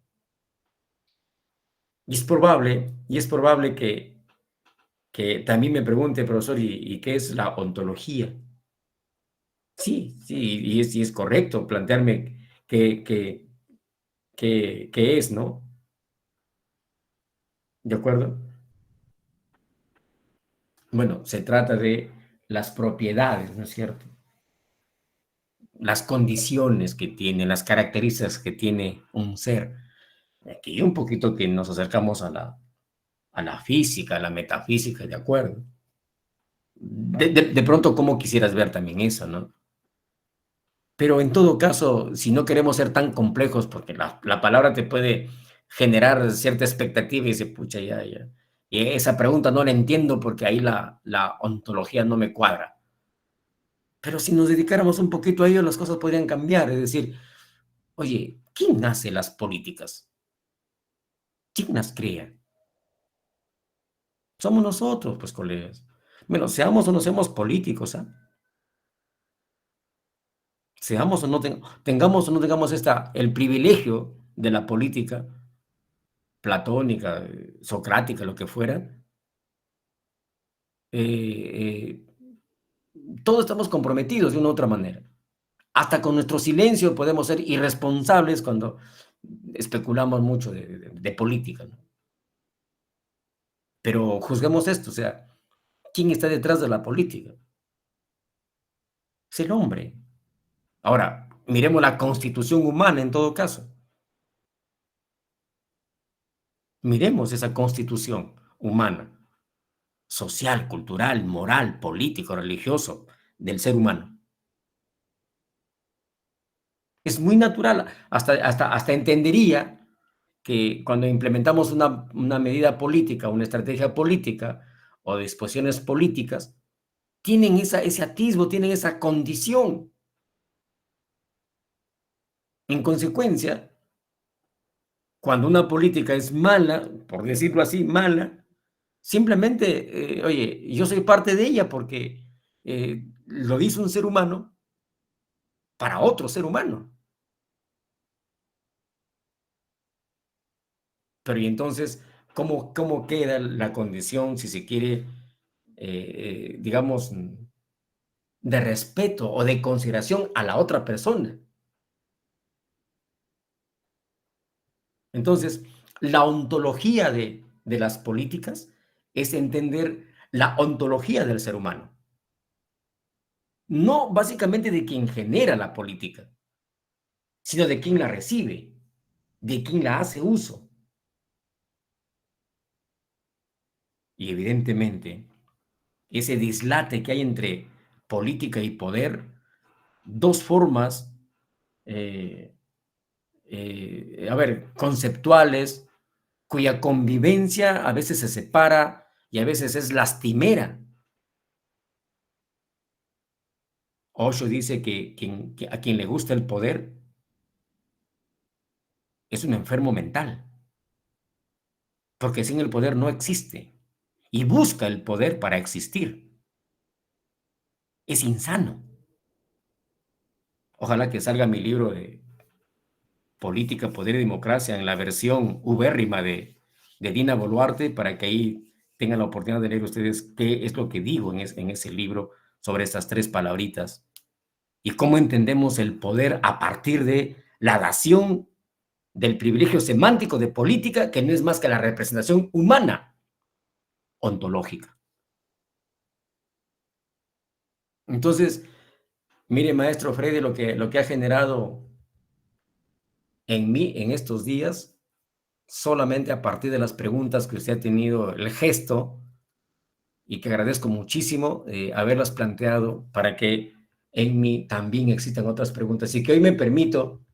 Y es probable que también me pregunte, profesor, ¿y qué es la ontología? Sí, y es correcto plantearme qué es, ¿no? ¿De acuerdo? Bueno, se trata de las propiedades, ¿no es cierto? Las condiciones que tiene, las características que tiene un ser. Aquí un poquito que nos acercamos a la física, a la metafísica, ¿de acuerdo? De pronto, ¿cómo quisieras ver también eso, no? Pero en todo caso, si no queremos ser tan complejos, porque la palabra te puede generar cierta expectativa y dice, pucha, ya. Y esa pregunta no la entiendo porque ahí la ontología no me cuadra. Pero si nos dedicáramos un poquito a ello, las cosas podrían cambiar. Es decir, oye, ¿quién hace las políticas? ¿Quién las crea? Somos nosotros, pues, colegas. Bueno, seamos o no seamos políticos, ¿ah? Seamos o no tengamos o no tengamos el privilegio de la política platónica, socrática, lo que fuera, eh, todos estamos comprometidos de una u otra manera. Hasta con nuestro silencio podemos ser irresponsables cuando especulamos mucho de política, ¿no? Pero juzguemos esto, o sea, ¿quién está detrás de la política? Es el hombre. Ahora, miremos la constitución humana en todo caso. Miremos esa constitución humana, social, cultural, moral, político, religioso, del ser humano. Es muy natural, hasta entendería que cuando implementamos una medida política, una estrategia política o disposiciones políticas, tienen ese atisbo, tienen esa condición. En consecuencia, cuando una política es mala, por decirlo así, mala, simplemente, oye, yo soy parte de ella porque lo hizo un ser humano para otro ser humano. Pero y entonces, ¿cómo queda la condición, si se quiere, digamos, de respeto o de consideración a la otra persona? Entonces, la ontología de las políticas es entender la ontología del ser humano. No básicamente de quien genera la política, sino de quien la recibe, de quien la hace uso. Y evidentemente, ese dislate que hay entre política y poder, dos formas, conceptuales, cuya convivencia a veces se separa y a veces es lastimera. Osho dice que a quien le gusta el poder es un enfermo mental, porque sin el poder no existe y busca el poder para existir. Es insano. Ojalá que salga mi libro de Política, Poder y Democracia en la versión ubérrima de Dina Boluarte, para que ahí tengan la oportunidad de leer ustedes qué es lo que digo en ese libro sobre estas tres palabritas y cómo entendemos el poder a partir de la dación del privilegio semántico de política, que no es más que la representación humana ontológica. Entonces, mire, maestro Freire, lo que ha generado en mí en estos días, solamente a partir de las preguntas que usted ha tenido, el gesto, y que agradezco muchísimo haberlas planteado para que en mí también existan otras preguntas, y que hoy me permito,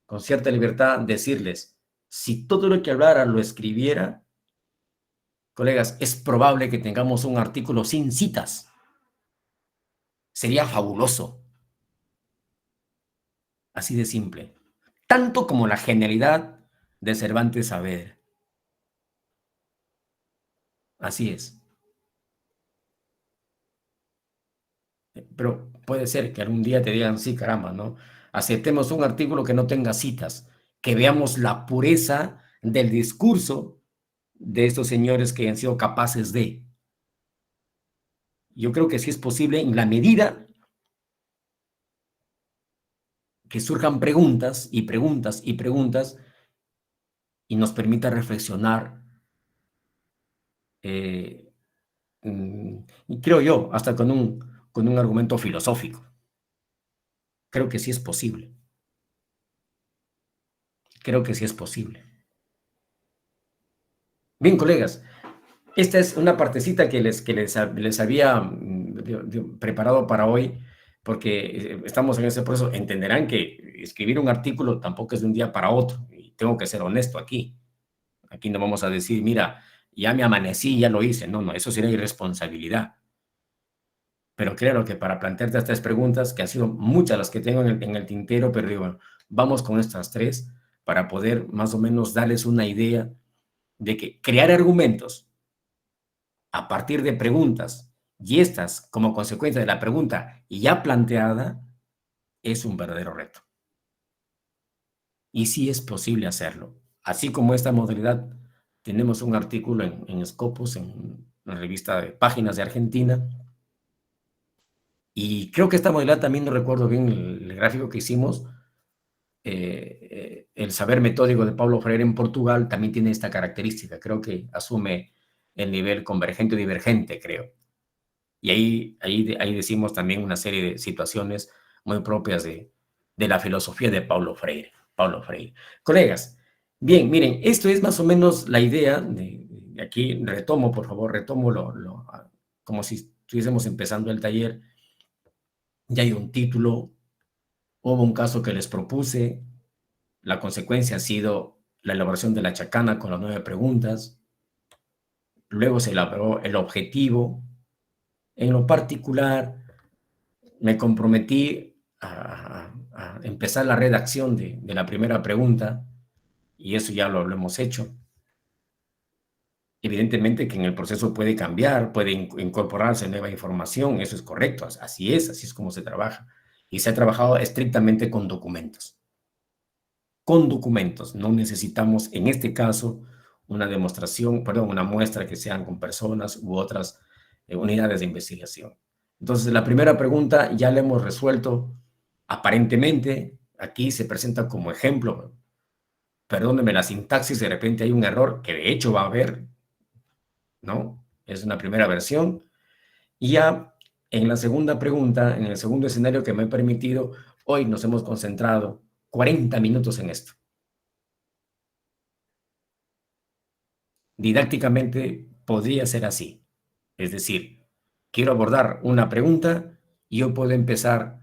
con cierta libertad, decirles, si todo lo que hablara lo escribiera, colegas, es probable que tengamos un artículo sin citas. Sería fabuloso. Así de simple. Tanto como la genialidad de Cervantes Saavedra. Así es. Pero puede ser que algún día te digan, sí, caramba, ¿no? Aceptemos un artículo que no tenga citas, que veamos la pureza del discurso de estos señores que han sido capaces de. Yo creo que sí es posible en la medida que surjan preguntas y preguntas y preguntas y nos permita reflexionar, y creo yo, hasta con un argumento filosófico. Creo que sí es posible. Creo que sí es posible. Bien, colegas, esta es una partecita que les había preparado para hoy, porque estamos en ese proceso. Entenderán que escribir un artículo tampoco es de un día para otro, y tengo que ser honesto aquí. Aquí no vamos a decir, mira, ya me amanecí, ya lo hice. No, eso sería irresponsabilidad. Pero claro que para plantearte estas preguntas, que han sido muchas las que tengo en el tintero, pero digo, vamos con estas tres para poder más o menos darles una idea de que crear argumentos a partir de preguntas y estas como consecuencia de la pregunta ya planteada es un verdadero reto. Y sí es posible hacerlo. Así como esta modalidad, tenemos un artículo en Scopus, en la revista de Páginas de Argentina, y creo que esta modalidad también, no recuerdo bien el gráfico que hicimos, el saber metódico de Paulo Freire en Portugal también tiene esta característica. Creo que asume el nivel convergente o divergente, creo. Y ahí decimos también una serie de situaciones muy propias de la filosofía de Paulo Freire. Colegas, bien, miren, esto es más o menos la idea de aquí. Retomo, por favor, como si estuviésemos empezando el taller. ya hay un título, hubo un caso que les propuse, la consecuencia ha sido la elaboración de la chacana con las 9 preguntas, luego se elaboró el objetivo. En lo particular, me comprometí a empezar la redacción de la primera pregunta, y eso ya lo hemos hecho. Evidentemente que en el proceso puede cambiar, puede incorporarse nueva información, eso es correcto, así es como se trabaja. Y se ha trabajado estrictamente con documentos. Con documentos, no necesitamos en este caso una demostración, perdón, una muestra que sean con personas u otras unidades de investigación. Entonces, la primera pregunta ya la hemos resuelto aparentemente, aquí se presenta como ejemplo, perdónenme la sintaxis, de repente hay un error que de hecho va a haber, ¿no? Es una primera versión. Y ya en la segunda pregunta, en el segundo escenario que me he permitido, hoy nos hemos concentrado 40 minutos en esto. Didácticamente podría ser así. Es decir, quiero abordar una pregunta y yo puedo empezar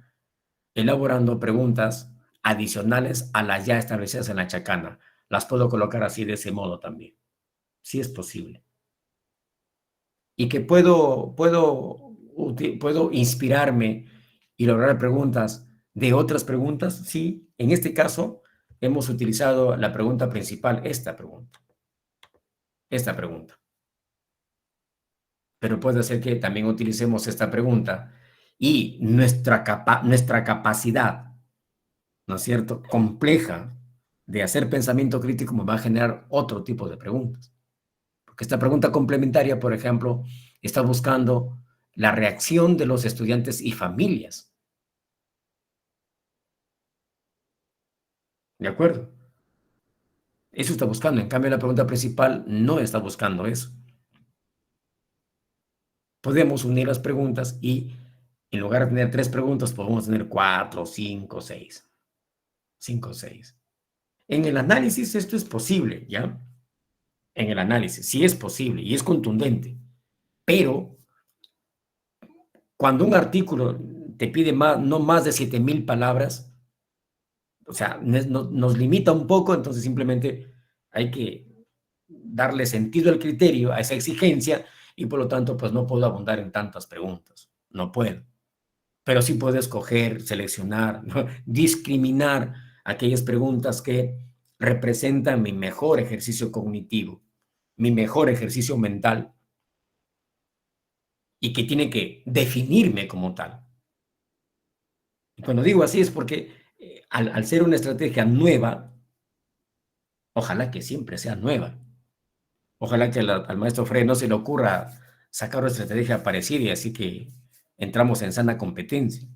elaborando preguntas adicionales a las ya establecidas en la chacana. Las puedo colocar así de ese modo también. Sí es posible. Y que puedo inspirarme y lograr preguntas de otras preguntas, sí. En este caso, hemos utilizado la pregunta principal, esta pregunta. Pero puede ser que también utilicemos esta pregunta y nuestra capacidad, ¿no es cierto?, compleja de hacer pensamiento crítico me va a generar otro tipo de preguntas. Porque esta pregunta complementaria, por ejemplo, está buscando la reacción de los estudiantes y familias. ¿De acuerdo? Eso está buscando. En cambio, la pregunta principal no está buscando eso. Podemos unir las preguntas y en lugar de tener 3 preguntas, podemos tener 4, 5, 6. 5 o 6. En el análisis esto es posible, ¿ya? En el análisis sí es posible y es contundente. Pero cuando un artículo te pide no más de 7,000 palabras, o sea, nos limita un poco, entonces simplemente hay que darle sentido al criterio, a esa exigencia, y por lo tanto, pues no puedo abundar en tantas preguntas. No puedo. Pero sí puedo escoger, seleccionar, ¿no?, discriminar aquellas preguntas que representan mi mejor ejercicio cognitivo, mi mejor ejercicio mental, y que tiene que definirme como tal. Y cuando digo así es porque al ser una estrategia nueva, ojalá que siempre sea nueva. Ojalá que al maestro Freire no se le ocurra sacar una estrategia parecida y así que entramos en sana competencia.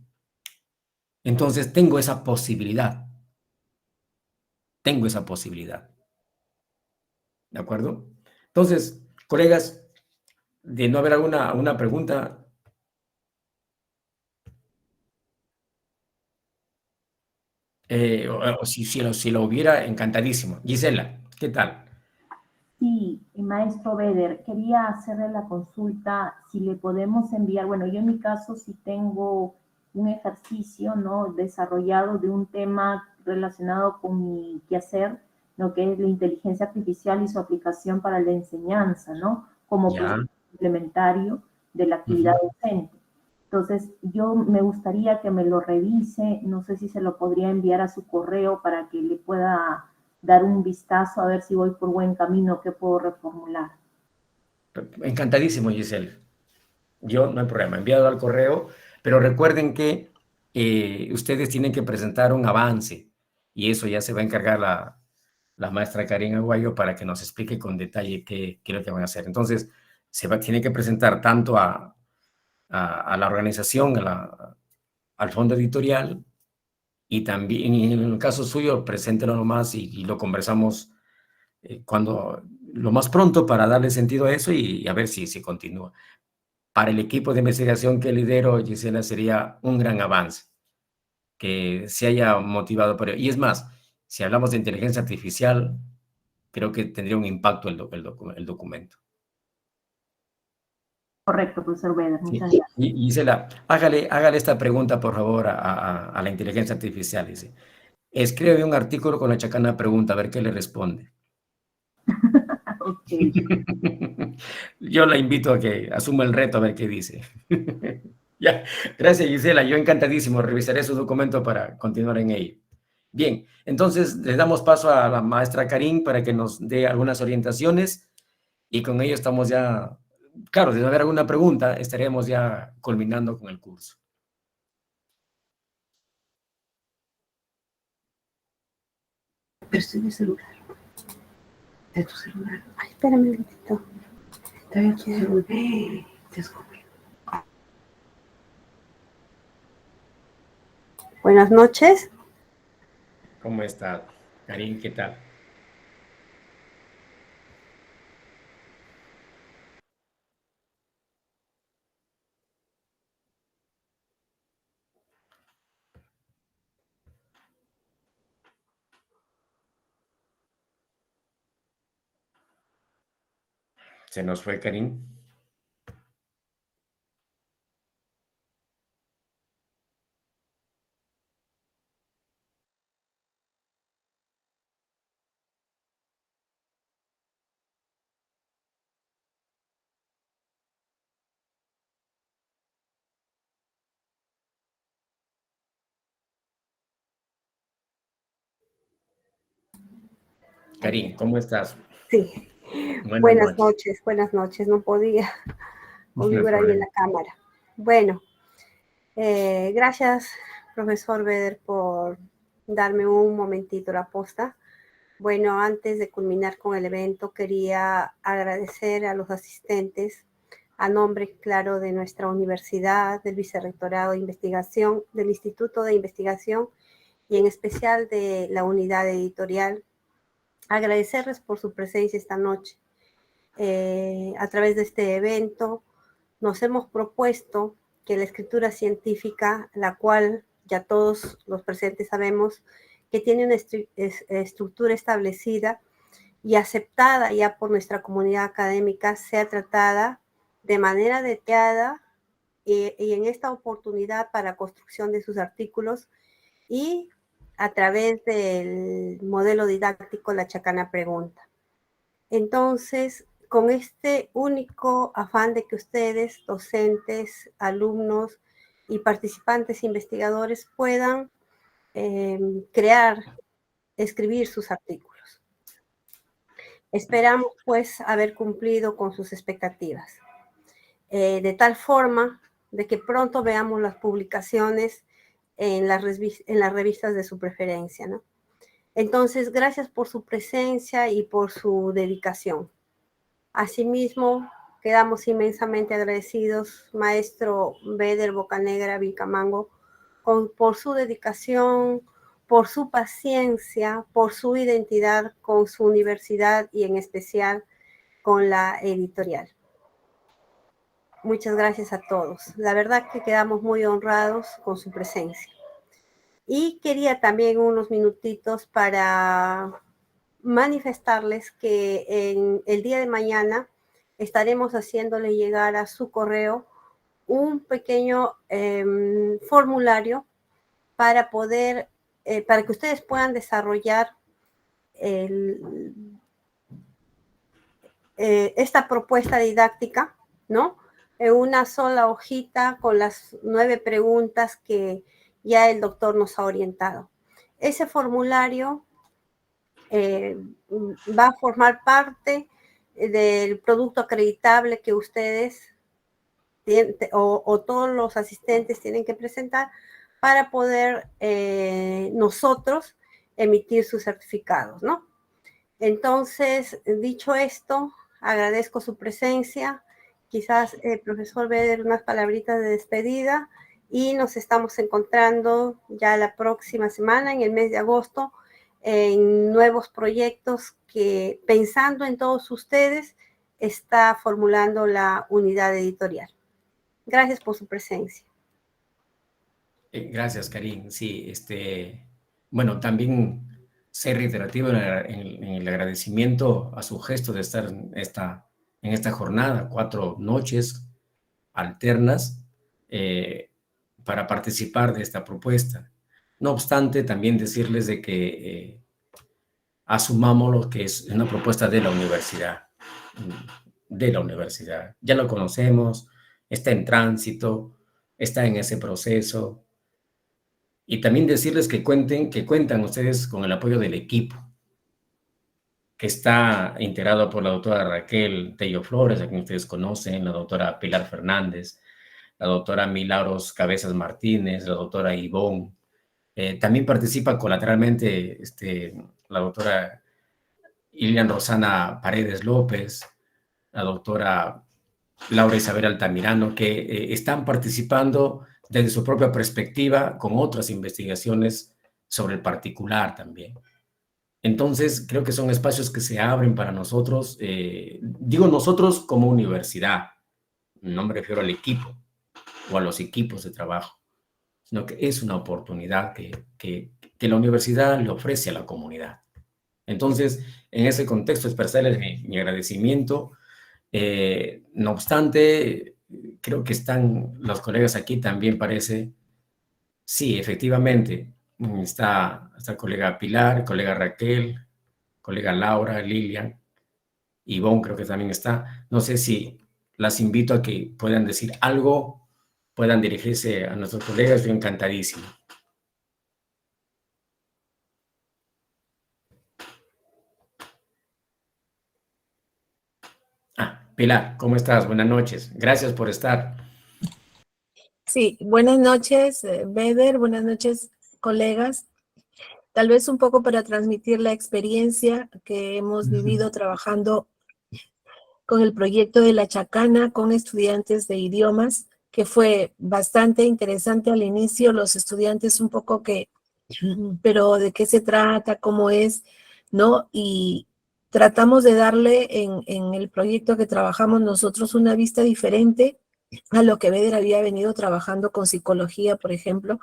Entonces tengo esa posibilidad. Tengo esa posibilidad. ¿De acuerdo? Entonces, colegas, de no haber alguna pregunta. O si lo hubiera, encantadísimo. Gisela, ¿qué tal? Sí, maestro Beder, quería hacerle la consulta si le podemos enviar, bueno, yo en mi caso sí tengo un ejercicio, ¿no?, desarrollado de un tema relacionado con mi quehacer, lo que es la inteligencia artificial y su aplicación para la enseñanza, ¿no?, como proceso complementario de la actividad docente. Entonces, yo me gustaría que me lo revise, no sé si se lo podría enviar a su correo para que le pueda dar un vistazo a ver si voy por buen camino, qué puedo reformular. Encantadísimo, Giselle. Yo no hay problema, enviado al correo, pero recuerden que ustedes tienen que presentar un avance y eso ya se va a encargar la maestra Karina Aguayo para que nos explique con detalle qué es lo que van a hacer. Entonces, tiene que presentar tanto a la organización, al fondo editorial, y también en el caso suyo, preséntelo nomás y lo conversamos lo más pronto para darle sentido a eso y a ver si continúa. Para el equipo de investigación que lidero, Gisela, sería un gran avance que se haya motivado por ello. Y es más, si hablamos de inteligencia artificial, creo que tendría un impacto el documento. Correcto, profesor Beder, Sí. muchas gracias. Y Gisela, hágale esta pregunta, por favor, a la inteligencia artificial. Dice, escribe un artículo con la chacana pregunta, a ver qué le responde. Ok. Yo la invito a que asuma el reto a ver qué dice. Ya, gracias Gisela, yo encantadísimo, revisaré su documento para continuar en ello. Bien, entonces le damos paso a la maestra Karin para que nos dé algunas orientaciones y con ello estamos ya, claro, si no haber alguna pregunta, estaremos ya culminando con el curso. Pero estoy en el celular. De tu celular. Ay, espérame un momentito. Está bien, tu celular. Te escucho. Buenas noches. ¿Cómo está, Karin? ¿Qué tal? ¿Se nos fue Karin? Karin, ¿cómo estás? Sí. Buenas Buenas noches. No podía No hay configurar bien problema. la cámara. Bueno, gracias, profesor Beder, por darme un momentito la posta. Bueno, antes de culminar con el evento, quería agradecer a los asistentes a nombre, claro, de nuestra universidad, del Vicerrectorado de Investigación, del Instituto de Investigación y en especial de la unidad editorial. Agradecerles por su presencia esta noche. A través de este evento nos hemos propuesto que la escritura científica, la cual ya todos los presentes sabemos que tiene una estructura establecida y aceptada ya por nuestra comunidad académica, sea tratada de manera detallada y en esta oportunidad para construcción de sus artículos y a través del modelo didáctico La Chacana Pregunta. Entonces, con este único afán de que ustedes, docentes, alumnos y participantes investigadores puedan escribir sus artículos. Esperamos, pues, haber cumplido con sus expectativas. De tal forma de que pronto veamos las publicaciones en las revistas de su preferencia, ¿no? Entonces, gracias por su presencia y por su dedicación. Asimismo, quedamos inmensamente agradecidos, maestro Beder Bocanegra Vilcamango, por su dedicación, por su paciencia, por su identidad con su universidad y en especial con la editorial. Muchas gracias a todos. La verdad que quedamos muy honrados con su presencia. Y quería también unos minutitos para manifestarles que en el día de mañana estaremos haciéndole llegar a su correo un pequeño formulario para poder, para que ustedes puedan desarrollar esta propuesta didáctica, ¿no? En una sola hojita con las 9 preguntas que ya el doctor nos ha orientado. Ese formulario va a formar parte del producto acreditable que ustedes o todos los asistentes tienen que presentar para poder nosotros emitir sus certificados, ¿no? Entonces, dicho esto, agradezco su presencia. Quizás el profesor Beder unas palabritas de despedida y nos estamos encontrando ya la próxima semana, en el mes de agosto, en nuevos proyectos que, pensando en todos ustedes, está formulando la unidad editorial. Gracias por su presencia. Gracias, Karin. Sí, bueno, también ser reiterativo en el agradecimiento a su gesto de estar en esta jornada, 4 noches, alternas para participar de esta propuesta. No obstante, también decirles de que asumamos lo que es una propuesta de la universidad. Ya lo conocemos, está en tránsito, está en ese proceso. Y también decirles que cuentan ustedes con el apoyo del equipo, que está integrado por la doctora Raquel Tello Flores, a quien ustedes conocen, la doctora Pilar Fernández, la doctora Milagros Cabezas Martínez, la doctora Ivonne. También participa colateralmente la doctora Ilian Rosana Paredes López, la doctora Laura Isabel Altamirano, que están participando desde su propia perspectiva con otras investigaciones sobre el particular también. Entonces, creo que son espacios que se abren para nosotros, digo nosotros como universidad, no me refiero al equipo o a los equipos de trabajo, sino que es una oportunidad que la universidad le ofrece a la comunidad. Entonces, en ese contexto, expresarles mi agradecimiento. No obstante, creo que están los colegas aquí también parece, sí, efectivamente, está colega Pilar, colega Raquel, colega Laura, Lilian, Ivonne creo que también está. No sé si las invito a que puedan decir algo, puedan dirigirse a nuestros colegas, yo encantadísimo. Pilar, ¿cómo estás? Buenas noches. Gracias por estar. Sí, buenas noches, Beder, buenas noches, colegas. Tal vez un poco para transmitir la experiencia que hemos vivido trabajando con el proyecto de la Chacana con estudiantes de idiomas, que fue bastante interesante al inicio, los estudiantes un poco que, pero ¿de qué se trata? ¿Cómo es? ¿No? Y tratamos de darle en el proyecto que trabajamos nosotros una vista diferente a lo que Beder había venido trabajando con psicología, por ejemplo.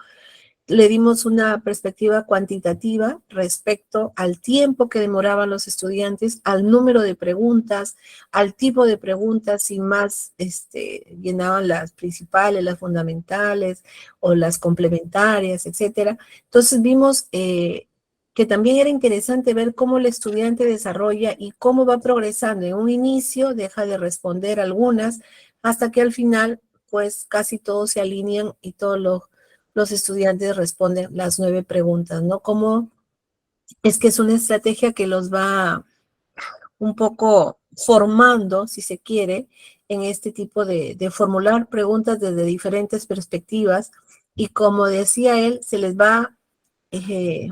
Le dimos una perspectiva cuantitativa respecto al tiempo que demoraban los estudiantes, al número de preguntas, al tipo de preguntas, si más llenaban las principales, las fundamentales o las complementarias, etcétera. Entonces vimos que también era interesante ver cómo el estudiante desarrolla y cómo va progresando. En un inicio deja de responder algunas, hasta que al final, pues casi todos se alinean y todos los estudiantes responden las 9 preguntas, ¿no? Cómo es que es una estrategia que los va un poco formando, si se quiere, en este tipo de formular preguntas desde diferentes perspectivas, y como decía él, se les va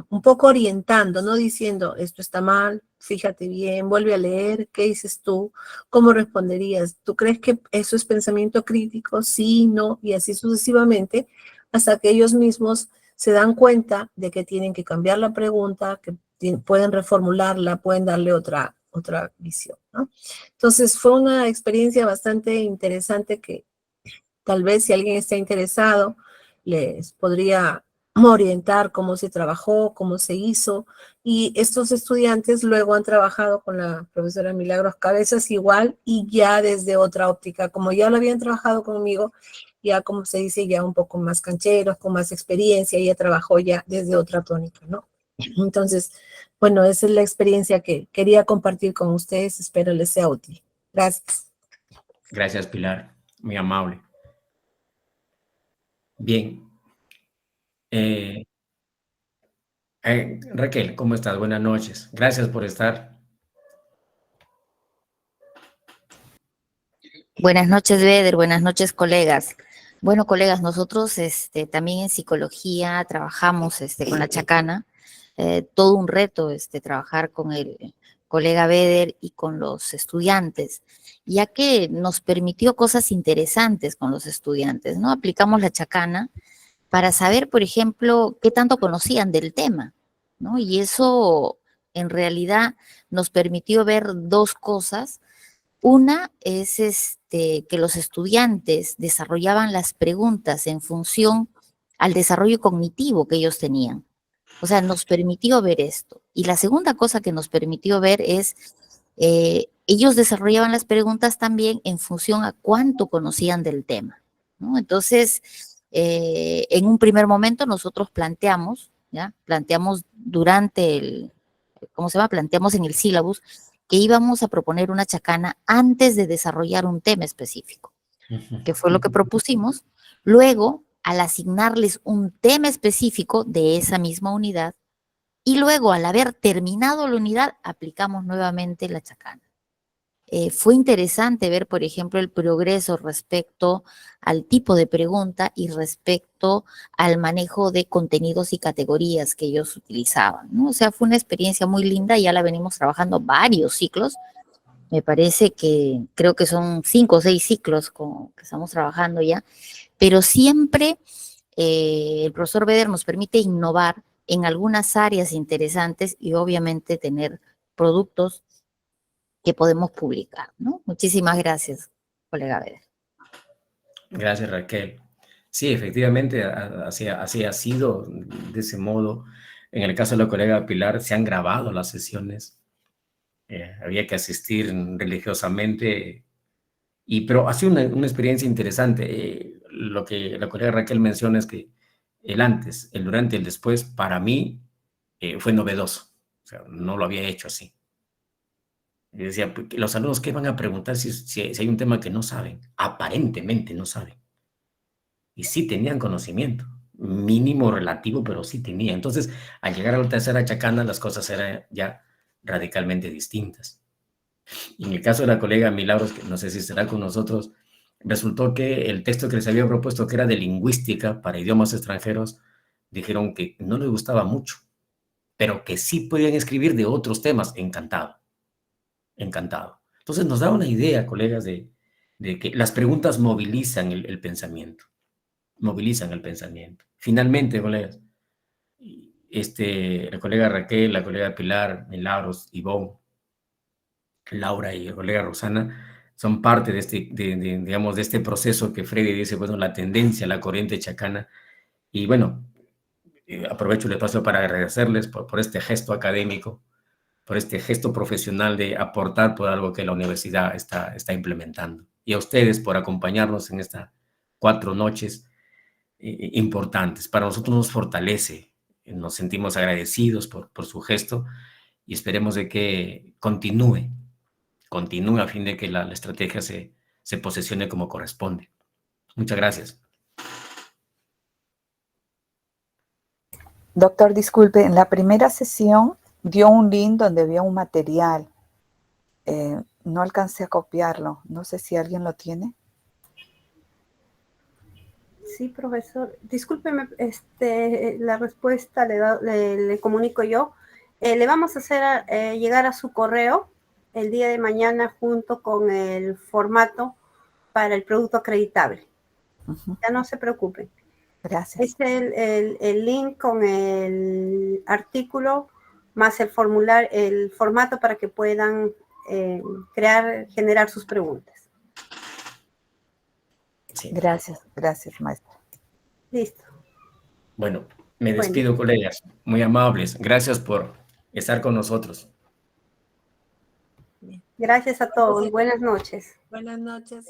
un poco orientando, no diciendo esto está mal, fíjate bien, vuelve a leer, ¿qué dices tú? ¿Cómo responderías? ¿Tú crees que eso es pensamiento crítico? Sí, no, y así sucesivamente, hasta que ellos mismos se dan cuenta de que tienen que cambiar la pregunta, que pueden reformularla, pueden darle otra visión, ¿no? Entonces fue una experiencia bastante interesante que tal vez si alguien está interesado les podría orientar cómo se trabajó, cómo se hizo, y estos estudiantes luego han trabajado con la profesora Milagros Cabezas igual y ya desde otra óptica, como ya lo habían trabajado conmigo, ya como se dice, ya un poco más cancheros, con más experiencia, ya trabajó ya desde otra tónica, ¿no? Entonces, bueno, esa es la experiencia que quería compartir con ustedes, espero les sea útil. Gracias. Gracias, Pilar, muy amable. Bien. Raquel, ¿cómo estás? Buenas noches. Gracias por estar. Buenas noches, Beder. Buenas noches, colegas. Bueno, colegas, nosotros también en psicología trabajamos con la Chacana. Todo un reto trabajar con el colega Beder y con los estudiantes, ya que nos permitió cosas interesantes con los estudiantes, ¿no? Aplicamos la Chacana para saber, por ejemplo, qué tanto conocían del tema, ¿no? Y eso en realidad nos permitió ver dos cosas. Una es que los estudiantes desarrollaban las preguntas en función al desarrollo cognitivo que ellos tenían. O sea, nos permitió ver esto. Y la segunda cosa que nos permitió ver es ellos desarrollaban las preguntas también en función a cuánto conocían del tema, ¿no? Entonces, en un primer momento nosotros planteamos, ¿ya? Planteamos durante el, ¿cómo se llama? Planteamos en el sílabus que íbamos a proponer una chacana antes de desarrollar un tema específico, que fue lo que propusimos. Luego, al asignarles un tema específico de esa misma unidad, y luego, al haber terminado la unidad, aplicamos nuevamente la chacana. Fue interesante ver, por ejemplo, el progreso respecto al tipo de pregunta y respecto al manejo de contenidos y categorías que ellos utilizaban, ¿no? O sea, fue una experiencia muy linda, ya la venimos trabajando varios ciclos. Me parece que creo que son 5 o 6 ciclos que estamos trabajando ya, pero siempre el profesor Beder nos permite innovar en algunas áreas interesantes y obviamente tener productos que podemos publicar, ¿no? Muchísimas gracias, colega Beder. Gracias, Raquel. Sí, efectivamente, así ha sido de ese modo. En el caso de la colega Pilar, se han grabado las sesiones. Había que asistir religiosamente, pero ha sido una experiencia interesante. Lo que la colega Raquel menciona es que el antes, el durante y el después, para mí, fue novedoso. O sea, no lo había hecho así. Y decía, los alumnos, ¿qué van a preguntar si hay un tema que no saben? Aparentemente no saben. Y sí tenían conocimiento, mínimo relativo, pero sí tenían. Entonces, al llegar a la tercera chacana, las cosas eran ya radicalmente distintas. Y en el caso de la colega Milagros, que no sé si estará con nosotros, resultó que el texto que les había propuesto, que era de lingüística para idiomas extranjeros, dijeron que no les gustaba mucho, pero que sí podían escribir de otros temas. Encantado, encantado. Entonces nos da una idea, colegas, de que las preguntas movilizan el pensamiento, movilizan el pensamiento. Finalmente, colegas, la colega Raquel, la colega Pilar, Milagros, Ivonne, Laura y la colega Rosana son parte de digamos, de este proceso que Freddy dice, bueno, la tendencia, la corriente chacana. Y bueno, aprovecho el espacio para agradecerles por este gesto académico, por este gesto profesional de aportar por algo que la universidad está implementando. Y a ustedes por acompañarnos en estas 4 noches importantes. Para nosotros nos fortalece, nos sentimos agradecidos por su gesto y esperemos de que continúe a fin de que la estrategia se posicione como corresponde. Muchas gracias. Doctor, disculpe, en la primera sesión dio un link donde había un material. No alcancé a copiarlo. No sé si alguien lo tiene. Sí, profesor. Discúlpeme, la respuesta le comunico yo. Le vamos a hacer llegar a su correo el día de mañana junto con el formato para el producto acreditable. Ya no se preocupen. Gracias. Es el link con el artículo más el formulario, el formato para que puedan generar sus preguntas. Sí. Gracias, maestra. Listo. Bueno, me despido, colegas. Muy amables. Gracias por estar con nosotros. Gracias a todos. Buenas noches. Buenas noches.